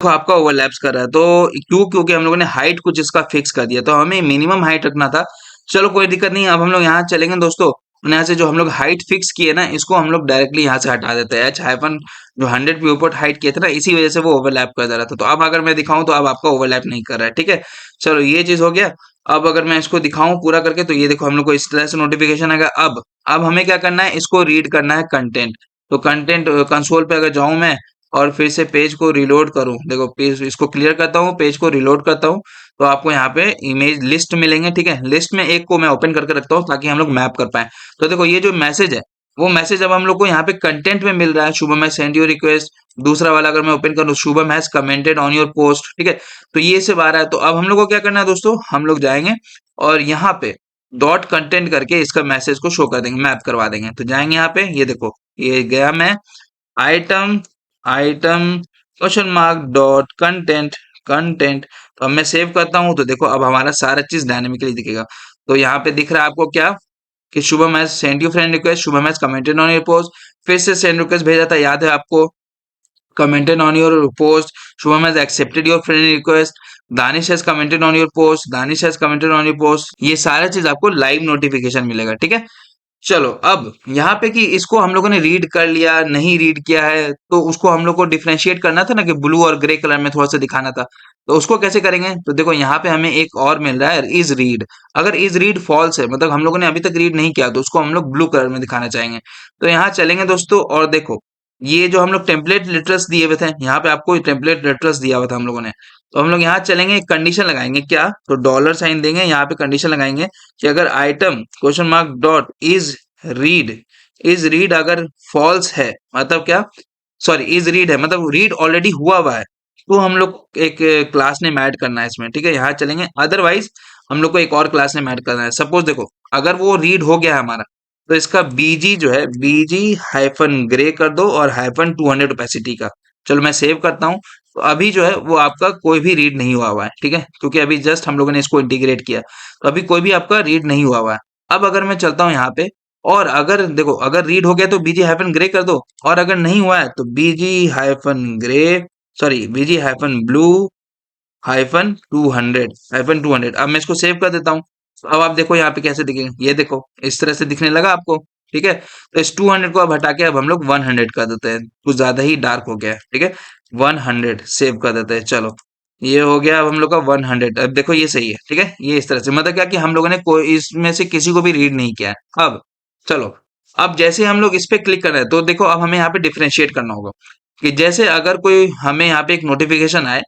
देखो आपका ओवरलैप्स कर रहा है, तो क्यों, क्योंकि हम लोगों ने हाइट कुछ इसका फिक्स कर दिया, तो हमें मिनिमम हाइट रखना था। चलो कोई दिक्कत नहीं, अब हम लोग यहाँ चलेंगे दोस्तों। यहाँ से जो हम लोग हाइट फिक्स किए ना, इसको हम लोग डायरेक्टली यहाँ से हटा देते हैं। एच हाइफन जो 100 व्यूपोर्ट हाइट किए थे ना, इसी वजह से वो ओवरलैप कर दे रहा था। तो अब अगर मैं दिखाऊं तो अब आपका ओवरलैप नहीं कर रहा है, ठीक है। चलो ये चीज हो गया। अब अगर मैं इसको दिखाऊं पूरा करके, तो ये देखो हम लोग को इस तरह से नोटिफिकेशन आएगा। अब हमें क्या करना है, इसको रीड करना है कंटेंट। तो कंटेंट कंसोल पे अगर जाऊं मैं और फिर से पेज को रिलोड करूं, देखो पेज इसको क्लियर करता हूं, पेज को रिलोड करता हूं, तो आपको यहाँ पे इमेज लिस्ट मिलेंगे, ठीक है। लिस्ट में एक को मैं ओपन करके रखता हूँ ताकि हम लोग मैप कर पाए। तो देखो ये जो मैसेज है, वो मैसेज अब हम लोग को यहाँ पे कंटेंट में मिल रहा है, Shubham has send you request. दूसरा वाला अगर मैं ओपन करूँ, Shubham has commented on your post, ठीक है। तो ये सब आ रहा है। तो अब हम लोग को क्या करना है दोस्तों, हम लोग जाएंगे और यहाँ पे डॉट कंटेंट करके इसका मैसेज को शो कर देंगे, मैप करवा देंगे। तो जाएंगे यहाँ पे, ये देखो ये गया मैं, item item question mark dot content, content. तो अब मैं सेव करता हूँ, तो देखो अब हमारा सारा चीज डायनेमिकली दिखेगा। तो यहाँ पे दिख रहा है आपको क्या, कि Shubham has send you friend request, Shubham has commented on your post. फिर से सेंड रिक्वेस्ट भेजा था, याद है आपको, commented on your post, Shubham has accepted your friend request, Danish has commented on your post, Danish has commented on your post. ये सारा चीज आपको लाइव नोटिफिकेशन मिलेगा, ठीक है। चलो अब यहाँ पे कि इसको हम लोगों ने रीड कर लिया, नहीं रीड किया है, तो उसको हम लोग को डिफरेंशिएट करना था ना, कि ब्लू और ग्रे कलर में थोड़ा सा दिखाना था। तो उसको कैसे करेंगे, तो देखो यहाँ पे हमें एक और मिल रहा है, इज रीड। अगर इज रीड फॉल्स है, मतलब हम लोगों ने अभी तक रीड नहीं किया, तो उसको हम लोग ब्लू कलर में दिखाना चाहेंगे। तो यहाँ चलेंगे दोस्तों, और देखो ये जो हम लोग टेम्पलेट लिटरल्स दिए हुए थे, यहाँ पे आपको टेम्पलेट लिटरल्स दिया हुआ था हम लोगों ने। तो हम लोग यहाँ चलेंगे, एक कंडीशन लगाएंगे, क्या, तो डॉलर साइन देंगे, यहाँ पे कंडीशन लगाएंगे कि अगर item question mark dot read is read अगर फॉल्स है, मतलब क्या, सॉरी इज रीड है मतलब रीड ऑलरेडी हुआ हुआ है, तो हम लोग एक क्लास नेम ऐड करना है इसमें, ठीक है। यहाँ चलेंगे, अदरवाइज हम लोग को एक और क्लास नेम ऐड करना है। सपोज देखो अगर वो रीड हो गया है हमारा, तो इसका बीजी जो है, बीजी हाइफन ग्रे कर दो और हाइफन 200 ओपेसिटी का। चलो मैं सेव करता हूँ। तो अभी जो है वो आपका कोई भी रीड नहीं हुआ हुआ है, ठीक है, क्योंकि अभी जस्ट हम लोगों ने इसको इंटीग्रेट किया, तो अभी कोई भी आपका रीड नहीं हुआ हुआ है। अब अगर मैं चलता हूँ यहाँ पे, और अगर देखो अगर रीड हो गया तो बीजी हाइफन ग्रे कर दो, और अगर नहीं हुआ है तो बीजी हाइफन ग्रे, सॉरी बीजी हाइफन ब्लू हाइफन 200 अब मैं इसको सेव कर देता हूँ। तो अब आप देखो यहाँ पे कैसे दिखेगा, ये देखो इस तरह से दिखने लगा आपको, ठीक है। तो इस 200 को अब हटा के अब हम लोग 100 कर देते हैं, कुछ ज्यादा ही डार्क हो गया है, ठीक है। 100 सेव कर देते हैं। चलो ये हो गया अब हम लोग का 100। अब देखो ये सही है, ठीक है। ये इस तरह से, मतलब क्या कि हम लोगों ने कोई इसमें से किसी को भी रीड नहीं किया है। अब चलो, अब जैसे हम लोग इस पे क्लिक कर रहे हैं, तो देखो अब हमें यहाँ पे डिफरेंशिएट करना होगा, कि जैसे अगर कोई हमें यहाँ पे एक नोटिफिकेशन आए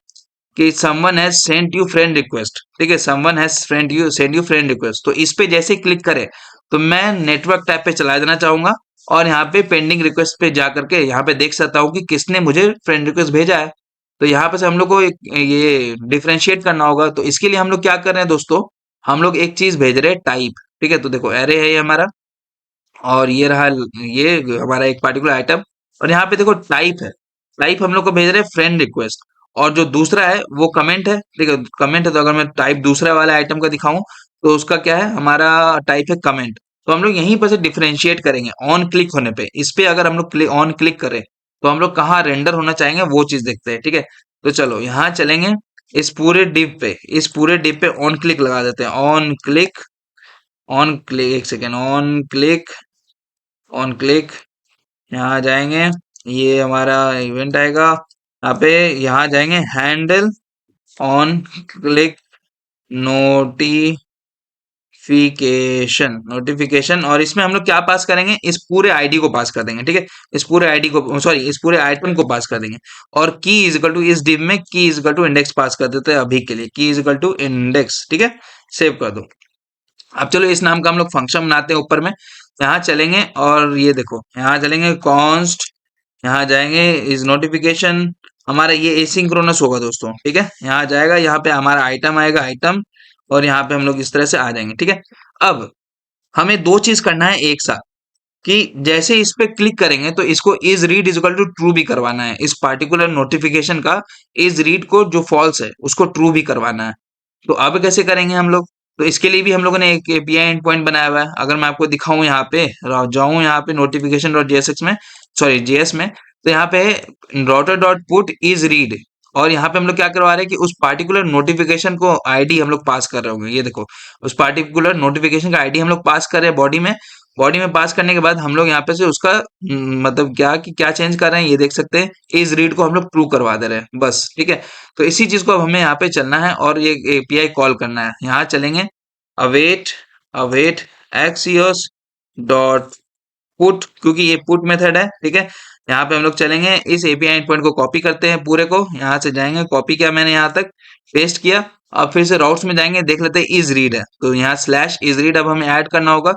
कि someone has sent you friend request, ठीक है, someone has friend you send you friend request, तो इस पे जैसे क्लिक करें, तो मैं नेटवर्क टैब पे चला जाना चाहूंगा, और यहाँ पे पेंडिंग रिक्वेस्ट पे जा करके यहाँ पे देख सकता हूँ कि किसने मुझे फ्रेंड रिक्वेस्ट भेजा है। तो यहाँ पे से हम लोग को ये डिफरेंशिएट करना होगा। तो इसके लिए हम लोग क्या कर रहे हैं दोस्तों, हम लोग एक चीज भेज रहे हैं, टाइप, ठीक है। तो देखो एरे है ये हमारा, और ये रहा ये हमारा एक पर्टिकुलर आइटम, और यहाँ पे देखो टाइप है, टाइप हम लोग को भेज रहे हैं फ्रेंड रिक्वेस्ट। और जो दूसरा है वो कमेंट है, ठीक है, कमेंट है। तो अगर मैं टाइप दूसरा वाला आइटम का दिखाऊं, तो उसका क्या है, हमारा टाइप है कमेंट। तो हम लोग यहीं पर से डिफरेंशिएट करेंगे ऑन क्लिक होने पे। इस पे अगर हम लोग ऑन क्लिक करें, तो हम लोग कहाँ रेंडर होना चाहेंगे वो चीज देखते हैं, ठीक है। तो चलो यहाँ चलेंगे, इस पूरे डिव पे, इस पूरे डिव पे ऑन क्लिक लगा देते हैं, ऑन क्लिक, ऑन क्लिक, एक second, on click, on click, यहाँ जाएंगे, ये हमारा इवेंट आएगा यहाँ पे। यहाँ जाएंगे हैंडल ऑन क्लिक नोटिफिकेशन, और इसमें हम लोग क्या पास करेंगे, इस पूरे आईडी को पास कर देंगे, ठीक है। इस पूरे आईडी को, सॉरी, इस पूरे आइटम को पास कर देंगे। और की इज इक्वल टू, इस डिव में की इज इक्वल टू इंडेक्स पास कर देते हैं अभी के लिए, की इज इक्वल टू इंडेक्स, ठीक है। सेव कर दो। अब चलो इस नाम का हम लोग फंक्शन बनाते हैं ऊपर में। यहाँ चलेंगे और ये देखो, यहाँ चलेंगे कॉन्स्ट, यहाँ जाएंगे इज नोटिफिकेशन, हमारा ये एसिंक्रोनस होगा दोस्तों, ठीक है। यहाँ जाएगा, यहाँ पे हमारा आइटम आएगा, आइटम, और यहाँ पे हम लोग इस तरह से आ जाएंगे, ठीक है। अब हमें दो चीज करना है एक साथ, कि जैसे इस पे क्लिक करेंगे तो इसको is read is equal to true भी करवाना है, इस पार्टिकुलर नोटिफिकेशन का इज रीड को जो फॉल्स है उसको ट्रू भी करवाना है। तो अब कैसे करेंगे हम लोग, तो इसके लिए भी हम लोगों ने एक एपीआई एंड पॉइंट बनाया हुआ है। अगर मैं आपको दिखाऊं, यहाँ पे जाऊं, यहाँ पे नोटिफिकेशन डॉट जेएसएक्स में, सॉरी जेएस में, तो यहाँ पे router dot put is read, और यहाँ पे हम लोग क्या करवा रहे हैं कि उस पार्टिकुलर नोटिफिकेशन को आईडी हम लोग पास कर रहे होंगे, ये देखो, उस पार्टिकुलर नोटिफिकेशन का आईडी हम लोग पास कर रहे हैं बॉडी में। बॉडी में पास करने के बाद हम लोग यहाँ पे से उसका मतलब क्या कि क्या चेंज कर रहे हैं ये देख सकते हैं, इज रीड को हम लोग ट्रू करवा दे रहे हैं बस, ठीक है। तो इसी चीज को अब हमें यहाँ पे चलना है और ये एपीआई कॉल करना है। यहाँ चलेंगे await, await Axios dot put, क्योंकि ये पुट मेथड है, ठीक है। यहाँ पे हम लोग चलेंगे, इस एपीआई एंडपॉइंट को कॉपी करते हैं पूरे को, यहाँ से जाएंगे, कॉपी किया मैंने यहाँ तक, पेस्ट किया। अब फिर से राउट्स में जाएंगे, देख लेते हैं इज रीड है, तो यहाँ स्लैश इज रीड अब हमें ऐड करना होगा,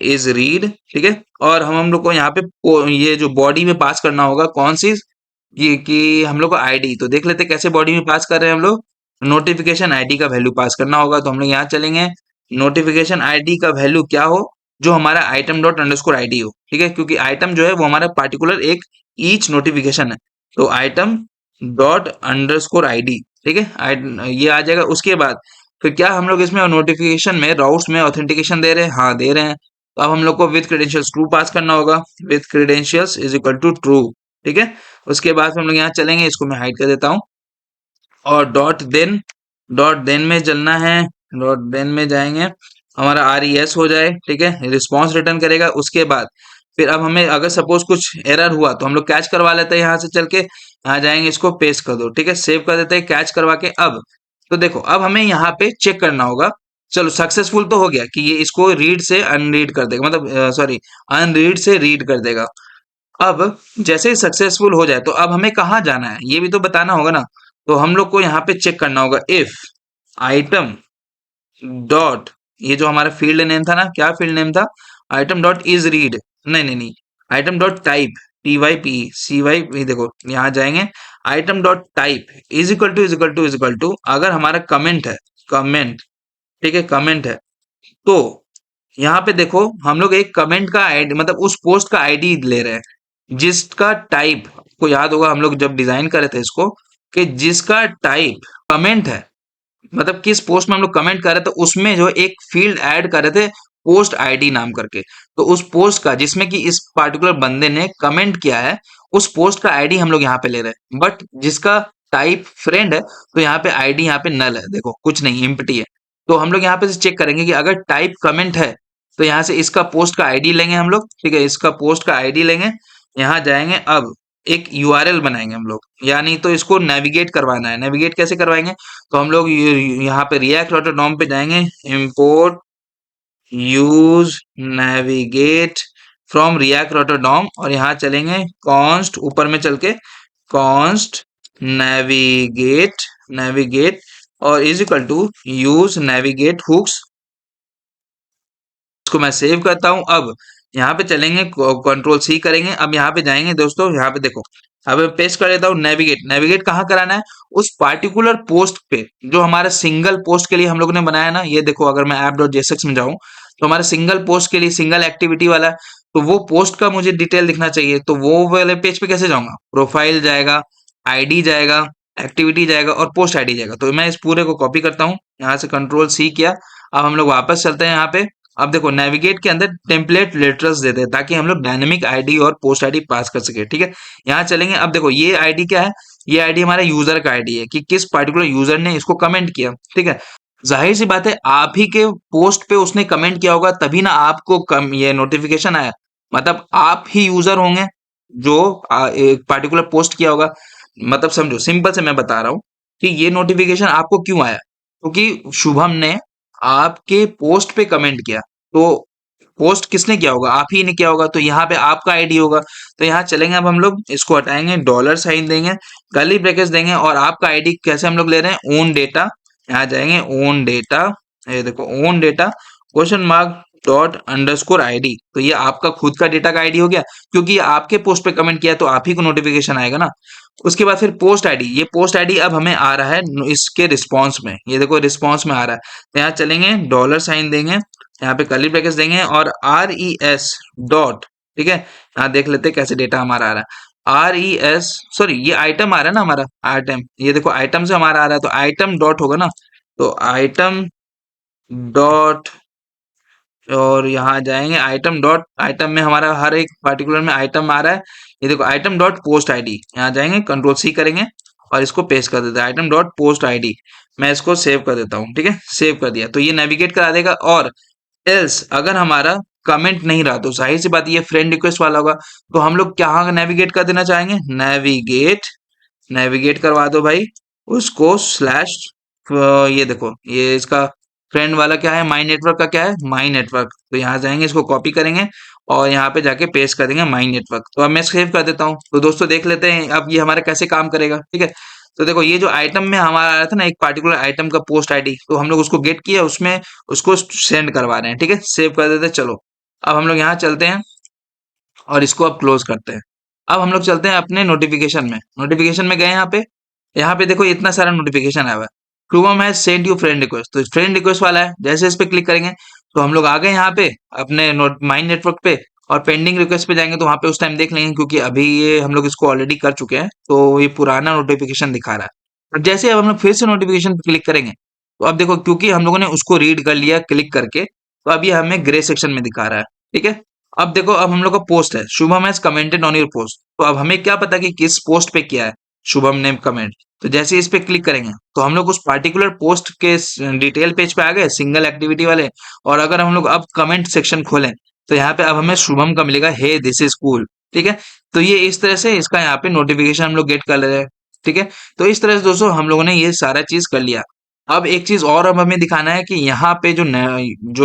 इज रीड, ठीक है। और हम लोग को यहाँ पे ये जो बॉडी में पास करना होगा कौन सी, ये कि हम लोग को आईडी, तो देख लेते हैं कैसे बॉडी में पास कर रहे हैं हम लोग। नोटिफिकेशन आईडी का वैल्यू पास करना होगा, तो हम लोग यहाँ चलेंगे, नोटिफिकेशन आईडी का वैल्यू क्या हो, जो हमारा आइटम डॉट अंडरस्कोर आईडी हो, ठीक है, क्योंकि आइटम जो है वो हमारा पार्टिकुलर एक ईच नोटिफिकेशन है, तो आइटम डॉट अंडरस्कोर आईडी, ठीक है, ये आ जाएगा। उसके बाद फिर क्या हम लोग इसमें नोटिफिकेशन में राउट्स में ऑथेंटिकेशन दे रहे हैं, हाँ दे रहे हैं, तो अब हम लोग को विद क्रेडेंशियल्स ट्रू पास करना होगा, with credentials is equal to true, ठीक है। उसके बाद हम लोग यहाँ चलेंगे, इसको मैं हाइड कर देता हूँ, और डॉट देन में चलना है, डॉट देन में जाएंगे, हमारा आर ई एस हो जाए, ठीक है, रिस्पॉन्स रिटर्न करेगा। उसके बाद फिर अब हमें अगर सपोज कुछ एरर हुआ तो हम लोग कैच करवा लेते हैं, यहाँ से चल के यहाँ जाएंगे, इसको पेस्ट कर दो, ठीक है, सेव कर देते हैं कैच करवा के। अब तो देखो, अब हमें यहाँ पे चेक करना होगा, चलो सक्सेसफुल तो हो गया कि ये इसको रीड से अनरीड कर देगा, मतलब सॉरी, अनरीड से रीड कर देगा। अब जैसे ही सक्सेसफुल हो जाए तो अब हमें कहाँ जाना है ये भी तो बताना होगा ना, तो हम लोग को यहाँ पे चेक करना होगा, इफ आइटम डॉट, ये जो हमारा फील्ड नेम था ना, क्या फील्ड नेम था, आइटम डॉट इज रीड, नहीं नहीं नहीं, item dot type, t y p c y, देखो यहाँ जाएंगे, item dot type is equal to is equal to is equal to, अगर हमारा कमेंट है, कमेंट, ठीक है, कमेंट है, तो यहाँ पे देखो हम लोग एक कमेंट का आईडी, मतलब उस पोस्ट का आईडी ले रहे हैं जिसका टाइप, को याद होगा हम लोग जब डिजाइन करे थे इसको, कि जिसका टाइप कमेंट है, मतलब किस पोस्ट में हम लोग कमेंट कर रहे थे उसमें जो एक फील्ड ऐड कर रहे थे पोस्ट आईडी नाम करके, तो उस पोस्ट का जिसमें कि इस पार्टिकुलर बंदे ने कमेंट किया है, उस पोस्ट का आईडी हम लोग यहाँ पे ले रहे हैं, बट जिसका टाइप फ्रेंड है, तो यहाँ पे आईडी यहाँ पे नल है, देखो कुछ नहीं, एम्प्टी है। तो हम लोग यहाँ पे से चेक करेंगे कि अगर टाइप कमेंट है तो यहाँ से इसका पोस्ट का आईडी लेंगे हम लोग, ठीक है, इसका पोस्ट का आईडी लेंगे, यहाँ जाएंगे, अब एक यूआरएल बनाएंगे हम लोग, यानी तो इसको नेविगेट करवाना है। नेविगेट कैसे करवाएंगे, तो हम लोग यहाँ पे रिएक्ट डॉट डॉम पे जाएंगे, import use navigate from React dot DOM, और यहाँ चलेंगे कॉन्स्ट, ऊपर में चल के कॉन्स्ट नेविगेट, नेविगेट, और is equal to use navigate hooks, इसको मैं सेव करता हूं। अब यहाँ पे चलेंगे, कंट्रोल सी करेंगे, अब यहाँ पे जाएंगे दोस्तों, यहाँ पे देखो, अब मैं पेस्ट कर देता हूँ नेविगेट। नेविगेट कहाँ कराना है, उस पार्टिकुलर पोस्ट पे जो हमारा सिंगल पोस्ट के लिए हम लोगों ने बनाया ना, ये देखो अगर मैं ऐप डॉट जेएसएक्स में जाऊं तो हमारा सिंगल पोस्ट के लिए सिंगल एक्टिविटी वाला है, तो वो पोस्ट का मुझे डिटेल दिखना चाहिए, तो वो वाले पेज पे कैसे जाऊंगा, प्रोफाइल जाएगा, आईडी जाएगा, एक्टिविटी जाएगा, और पोस्ट आईडी जाएगा। तो मैं इस पूरे को कॉपी करता हूँ, यहाँ से कंट्रोल सी किया। अब हम लोग वापस चलते हैं यहाँ पे, अब देखो नेविगेट के अंदर टेम्पलेट लेटर्स देते हैं ताकि हम लोग डायनेमिक आईडी और पोस्ट आईडी पास कर सके, ठीक है। यहाँ चलेंगे, अब देखो ये आईडी क्या है, ये आईडी हमारा यूजर का आईडी है कि किस पर्टिकुलर यूजर ने इसको कमेंट किया, ठीक है। जाहिर सी बात है आप ही के पोस्ट पे उसने कमेंट किया होगा तभी ना आपको ये नोटिफिकेशन आया, मतलब आप ही यूजर होंगे, जो एक पार्टिकुलर पोस्ट किया होगा, मतलब समझो सिंपल से मैं बता रहा हूँ कि ये नोटिफिकेशन आपको क्यों आया, क्योंकि शुभम ने आपके पोस्ट पे कमेंट किया। तो पोस्ट किसने किया होगा? आप ही ने किया होगा, तो यहाँ पे आपका आईडी होगा। तो यहाँ चलेंगे, अब हम लोग इसको हटाएंगे, डॉलर साइन देंगे, कर्ली ब्रैकेट्स देंगे, और आपका आईडी कैसे हम लोग ले रहे हैं? Own data. यहाँ जाएंगे ओन डेटा, ये देखो own data question mark dot underscore ID. तो ये आपका खुद का डेटा का आईडी हो गया, क्योंकि ये आपके पोस्ट पे कमेंट किया तो आप ही को नोटिफिकेशन आएगा ना। उसके बाद फिर पोस्ट आईडी, ये पोस्ट आईडी अब हमें आ रहा है इसके रिस्पॉन्स में, ये देखो रिस्पॉन्स में आ रहा है। तो यहाँ चलेंगे, डॉलर साइन देंगे, यहाँ पे कर्ली ब्रैकेट्स देंगे, और आर ई एस डॉट, ठीक है, यहाँ देख लेते हैं कैसे डेटा हमारा आ रहा है। आर ई एस, सॉरी ये आइटम आ रहा है ना हमारा, आइटम, ये देखो आइटम से हमारा आ रहा है, तो आइटम डॉट होगा ना, तो आइटम डॉट, और यहाँ जाएंगे आइटम डॉट, आइटम में हमारा हर एक पर्टिकुलर में आइटम आ रहा है, ये देखो आइटम डॉट पोस्ट आईडी। यहाँ जाएंगे कंट्रोल सी करेंगे और इसको पेस्ट कर देते हैं, आइटम डॉट पोस्ट आईडी। मैं इसको सेव कर देता हूँ, ठीक है, सेव कर दिया, तो ये नेविगेट करा देगा। और एल्स अगर हमारा कमेंट नहीं रहा तो जाहिर सी बात ये फ्रेंड रिक्वेस्ट वाला होगा, तो हम लोग क्या नेविगेट कर देना चाहेंगे? नेविगेट, नेविगेट करवा दो भाई उसको स्लैश, ये देखो ये इसका फ्रेंड वाला क्या है, माई नेटवर्क का क्या है, माई नेटवर्क। तो यहाँ जाएंगे, इसको कॉपी करेंगे और यहाँ पे जाके पेस्ट कर देंगे माई नेटवर्क। तो अब मैं सेव कर देता हूँ। तो दोस्तों देख लेते हैं अब ये हमारा कैसे काम करेगा, ठीक है। तो देखो ये जो आइटम में हमारा आया था ना, एक पार्टिकुलर आइटम का पोस्ट आईडी, तो हम लोग उसको गेट किया, उसमें उसको सेंड करवा रहे हैं, ठीक है, सेव कर देते हैं। चलो अब हम लोग यहाँ चलते हैं और इसको अब क्लोज करते हैं। अब हम लोग चलते हैं अपने नोटिफिकेशन में, नोटिफिकेशन में गए, यहाँ पे देखो इतना सारा नोटिफिकेशन आया हुआ है। Chrome has send you friend request, तो फ्रेंड रिक्वेस्ट वाला है, जैसे इस पे क्लिक करेंगे तो हम लोग आ गए यहाँ पे अपने माइन नेटवर्क पे, और पेंडिंग रिक्वेस्ट पे जाएंगे तो वहां पे उस टाइम देख लेंगे, क्योंकि अभी ये हम लोग इसको ऑलरेडी कर चुके हैं, तो ये पुराना नोटिफिकेशन दिखा रहा है। और जैसे अब हम लोग फिर से नोटिफिकेशन पे क्लिक करेंगे, तो अब देखो क्योंकि हम लोगों ने उसको रीड कर लिया क्लिक करके, तो अब ये हमें ग्रे सेक्शन में दिखा रहा है, ठीक है। अब देखो अब हम लोग का पोस्ट है, Shubham has commented on your post, तो अब हमें क्या पता कि किस पोस्ट पे किया है शुभम ने कमेंट। तो जैसे इस पे क्लिक करेंगे तो हम लोग उस पार्टिकुलर पोस्ट के डिटेल पेज पे आ गए, सिंगल एक्टिविटी वाले। और अगर हम लोग अब कमेंट सेक्शन खोलें तो यहाँ पे अब हमें शुभम का मिलेगा, हे दिस इज कूल, ठीक है। तो ये इस तरह से इसका यहाँ पे नोटिफिकेशन हम लोग गेट कर ले रहे हैं, ठीक है। तो इस तरह से दोस्तों हम लोगों ने ये सारा चीज कर लिया। अब एक चीज और अब हमें दिखाना है कि यहाँ पे जो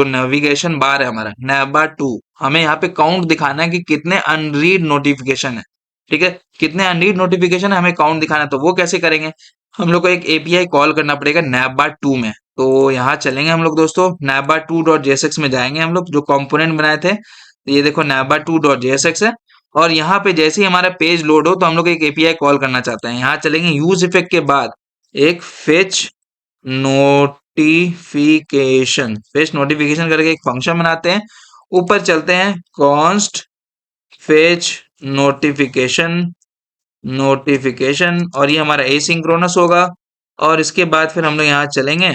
नेविगेशन बार है हमारा नैव बार 2, हमें यहाँ पे काउंट दिखाना है कि कितने अनरीड नोटिफिकेशन है, ठीक है, कितने अनरीड नोटिफिकेशन है हमें काउंट दिखाना है। तो वो कैसे करेंगे? हम लोग को एक एपीआई कॉल करना पड़ेगा नैवबार 2 में। तो यहाँ चलेंगे हम लोग दोस्तों, नैवबार 2.jsx में जाएंगे हम लोग, जो कंपोनेंट बनाए थे। तो ये देखो नैवबार 2.jsx है, और यहाँ पे जैसे ही हमारा पेज लोड हो तो हम लोग एक एपीआई कॉल करना चाहते हैं। यहाँ चलेंगे यूज इफेक्ट के बाद एक फेच नोटिफिकेशन, फेच नोटिफिकेशन करके एक फंक्शन बनाते हैं। ऊपर चलते हैं, कॉन्स्ट फेच नोटिफिकेशन, नोटिफिकेशन, और ये हमारा एसिंक्रोनस होगा। और इसके बाद फिर हम लोग यहाँ चलेंगे,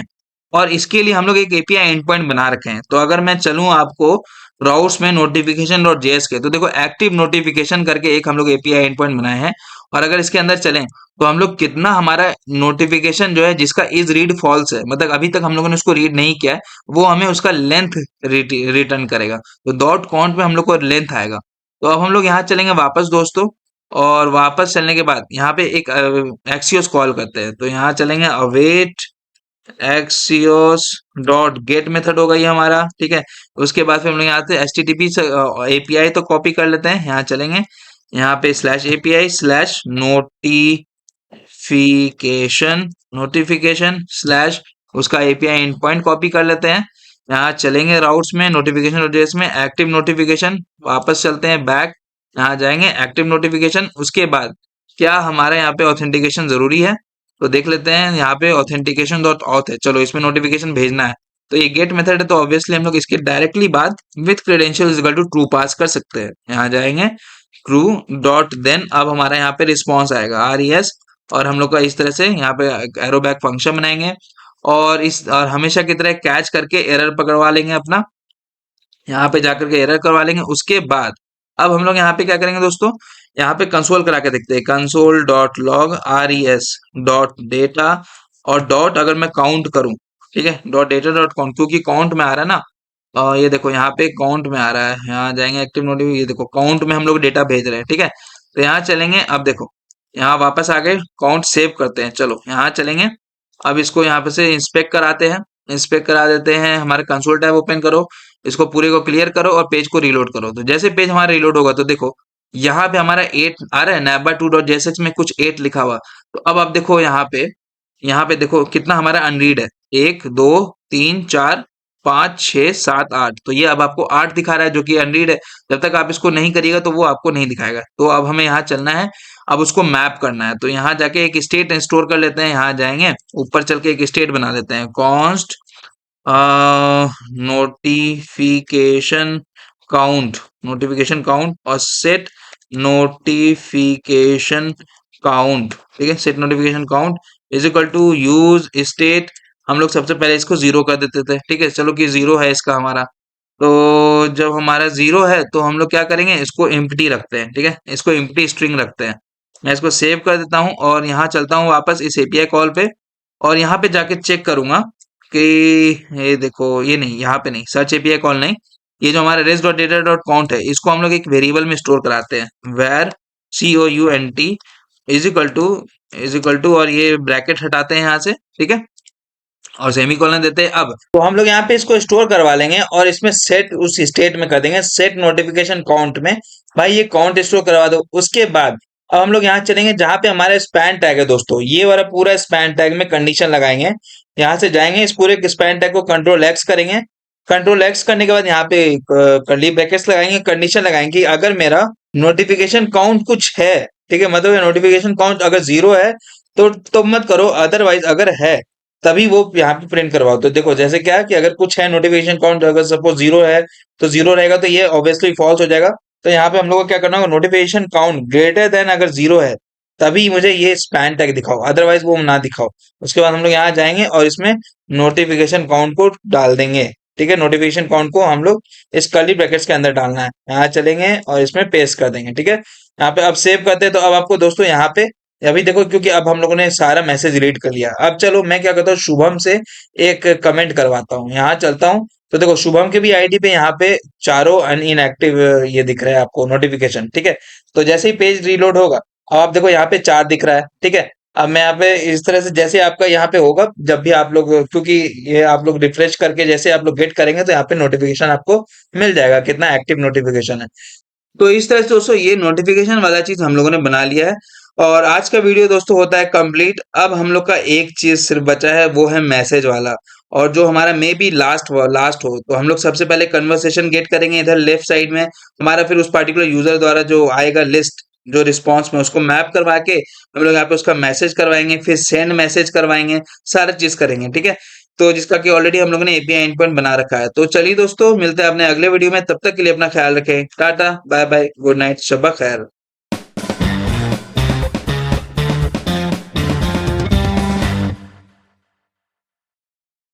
और इसके लिए हम लोग एक एपीआई एंड पॉइंट बना रखे हैं। तो अगर मैं चलूँ आपको राउट्स में नोटिफिकेशन डॉट जेएस के, तो देखो एक्टिव नोटिफिकेशन करके एक हम लोग एपीआई एंड पॉइंट बनाए हैं। और अगर इसके अंदर चलें तो हम लोग कितना हमारा नोटिफिकेशन जो है जिसका इज रीड फॉल्स है, मतलब अभी तक हम लोगों ने उसको रीड नहीं किया है, वो हमें उसका लेंथ रिटर्न करेगा। तो डॉट काउंट में हम लोग को लेंथ आएगा। तो अब हम लोग यहाँ चलेंगे वापस दोस्तों, और वापस चलने के बाद यहाँ पे एक एक्सियोस कॉल करते हैं। तो यहाँ चलेंगे await Axios dot get method होगा ये हमारा, ठीक है। उसके बाद फिर हम लोग यहाँ से एच टी टी पी से एपीआई तो कॉपी कर लेते हैं। यहाँ चलेंगे, यहाँ पे slash API slash notification, notification slash उसका एपीआई एंड पॉइंट कॉपी कर लेते हैं। यहाँ चलेंगे राउट्स में, नोटिफिकेशन एड्रेस में एक्टिव नोटिफिकेशन, वापस चलते हैं बैक, यहाँ जाएंगे एक्टिव नोटिफिकेशन। उसके बाद क्या हमारा यहाँ पे ऑथेंटिकेशन जरूरी है, तो देख लेते हैं, यहाँ पे ऑथेंटिकेशन डॉट ऑथ है, चलो इसमें नोटिफिकेशन भेजना है। तो ये गेट मेथड है, तो ऑब्वियसली हम लोग इसके डायरेक्टली बाद with credential equal to true pass कर सकते हैं। यहाँ जाएंगे ट्रू डॉट देन, अब हमारा यहाँ पे रिस्पॉन्स आएगा आर ई एस, और हम लोग का इस तरह से यहाँ पे एरो बैक फंक्शन बनाएंगे, और हमेशा की तरह कैच करके एरर पकड़वा लेंगे अपना, यहाँ पे जाकर के एरर करवा लेंगे। उसके बाद अब हम लोग यहाँ पे क्या करेंगे दोस्तों, यहाँ पे कंसोल करा के देखते हैं, console dot log R E S dot data, और डॉट अगर मैं काउंट करूं, ठीक है, डॉट डेटा डॉट काउंट, क्योंकि काउंट में आ रहा है ना। ये देखो यहाँ पे काउंट में आ रहा है, यहाँ जाएंगे एक्टिव नोटिफिकेशन, ये देखो काउंट में हम लोग डेटा भेज रहे हैं, ठीक है। तो यहाँ चलेंगे, अब देखो यहाँ वापस आ गए, काउंट सेव करते हैं, चलो यहाँ चलेंगे। अब इसको यहाँ पे से इंस्पेक्ट कराते हैं, इंस्पेक्ट करा देते हैं। हमारे कंसोल टैब ओपन करो, इसको पूरे को क्लियर करो और पेज को रीलोड करो। तो जैसे पेज हमारा रीलोड होगा तो देखो यहाँ पे हमारा 8 आ रहा है, navbar 2.jsx में कुछ 8 लिखा हुआ। तो अब आप देखो यहाँ पे देखो कितना हमारा अनरीड है, 1 2 3 4 5 6 7 8। तो ये अब आपको 8 दिखा रहा है जो कि अनरीड है। जब तक आप इसको नहीं करिएगा तो वो आपको नहीं दिखाएगा। तो अब हमें यहाँ चलना है, अब उसको मैप करना है। तो यहाँ जाके एक स्टेट स्टोर कर लेते हैं, यहाँ जाएंगे ऊपर चल के एक स्टेट बना देते हैं, const notification count, notification count और सेट नोटिफिकेशन काउंट। ठीक है, set notification count is equal to use state. हम लोग सबसे पहले इसको जीरो कर देते थे। ठीक है, चलो कि जीरो है इसका हमारा। तो जब हमारा जीरो है तो हम लोग क्या करेंगे, इसको एम्प्टी रखते हैं। ठीक है, इसको एम्प्टी स्ट्रिंग रखते हैं। मैं इसको सेव कर देता हूँ और यहाँ चलता हूँ वापस इस एपीआई कॉल पे, और यहाँ पे जाके चेक करूंगा कि ये देखो, ये नहीं, यहाँ पे नहीं, सर्च एपीआई कॉल नहीं, ये जो हमारा res dot data dot count है, इसको हम लोग एक वेरिएबल में स्टोर कराते हैं, where COUNT is equal to और ये ब्रैकेट हटाते हैं यहाँ से। ठीक है, और सेमीकोलन देते हैं। अब तो हम लोग यहाँ पे इसको स्टोर करवा लेंगे और इसमें सेट उस स्टेट में कर देंगे, सेट नोटिफिकेशन काउंट में भाई ये काउंट स्टोर करवा दो। उसके बाद अब हम लोग यहाँ चलेंगे जहां पे हमारा स्पैन टैग है दोस्तों, ये वाला पूरा स्पैन टैग में कंडीशन लगाएंगे। यहाँ से जाएंगे, इस पूरे स्पैन टैग को कंट्रोल एक्स करेंगे। कंट्रोल एक्स करने के बाद यहाँ पे कर्ली ब्रैकेट्स लगाएंगे, कंडीशन लगाएंगे कि अगर मेरा नोटिफिकेशन काउंट कुछ है, ठीक है, मतलब नोटिफिकेशन काउंट अगर जीरो है तो मत करो, अदरवाइज अगर है तभी वो यहाँ पे प्रिंट करवाओ। तो देखो जैसे क्या है कि अगर कुछ है नोटिफिकेशन काउंट, अगर सपोज जीरो है तो जीरो रहेगा, तो ये ऑब्वियसली फॉल्स हो जाएगा। तो यहाँ पे हम लोग को क्या करना होगा, नोटिफिकेशन काउंट ग्रेटर देन अगर जीरो है तभी मुझे ये स्पैन टैग दिखाओ, अदरवाइज वो ना दिखाओ। उसके बाद हम लोग यहाँ जाएंगे और इसमें नोटिफिकेशन काउंट को डाल देंगे। ठीक है, नोटिफिकेशन काउंट को हम लोग इस कर्ली ब्रैकेट्स के अंदर डालना है। यहाँ चलेंगे और इसमें पेस्ट कर देंगे। ठीक है, यहाँ पे अब सेव करते हैं। तो अब आपको दोस्तों यहाँ पे अभी देखो, क्योंकि अब हम लोगों ने सारा मैसेज रीड कर लिया। अब चलो मैं क्या करता हूँ, शुभम से एक कमेंट करवाता हूँ। यहाँ चलता हूँ तो देखो शुभम के भी आईडी पे यहाँ पे चारों इनएक्टिव ये दिख रहा है आपको नोटिफिकेशन। ठीक है, तो जैसे ही पेज रीलोड होगा, अब आप देखो यहाँ पे 4 दिख रहा है। ठीक है, अब मैं यहाँ पे इस तरह से जैसे आपका यहाँ पे होगा, जब भी आप लोग, क्योंकि ये आप लोग रिफ्रेश करके जैसे आप लोग गेट करेंगे तो यहाँ पे नोटिफिकेशन आपको मिल जाएगा कितना एक्टिव नोटिफिकेशन है। तो इस तरह से दोस्तों ये नोटिफिकेशन वाला चीज हम लोगों ने बना लिया है। और आज का वीडियो दोस्तों होता है कंप्लीट। अब हम लोग का एक चीज सिर्फ बचा है, वो है मैसेज वाला। और जो हमारा मे बी लास्ट हो, तो हम लोग सबसे पहले कन्वर्सेशन गेट करेंगे इधर लेफ्ट साइड में हमारा, फिर उस पार्टिकुलर यूजर द्वारा जो आएगा लिस्ट जो रिस्पॉन्स में, उसको मैप करवा के हम लोग यहाँ पे उसका मैसेज करवाएंगे, फिर सेंड मैसेज करवाएंगे, सारा चीज करेंगे। ठीक है, तो जिसका कि ऑलरेडी हम लोगों ने एपीआई एंड पॉइंट बना रखा है। तो चलिए दोस्तों, मिलते हैं अपने अगले वीडियो में, तब तक के लिए अपना ख्याल रखें, tata bye bye, good night, शब्बा खैर।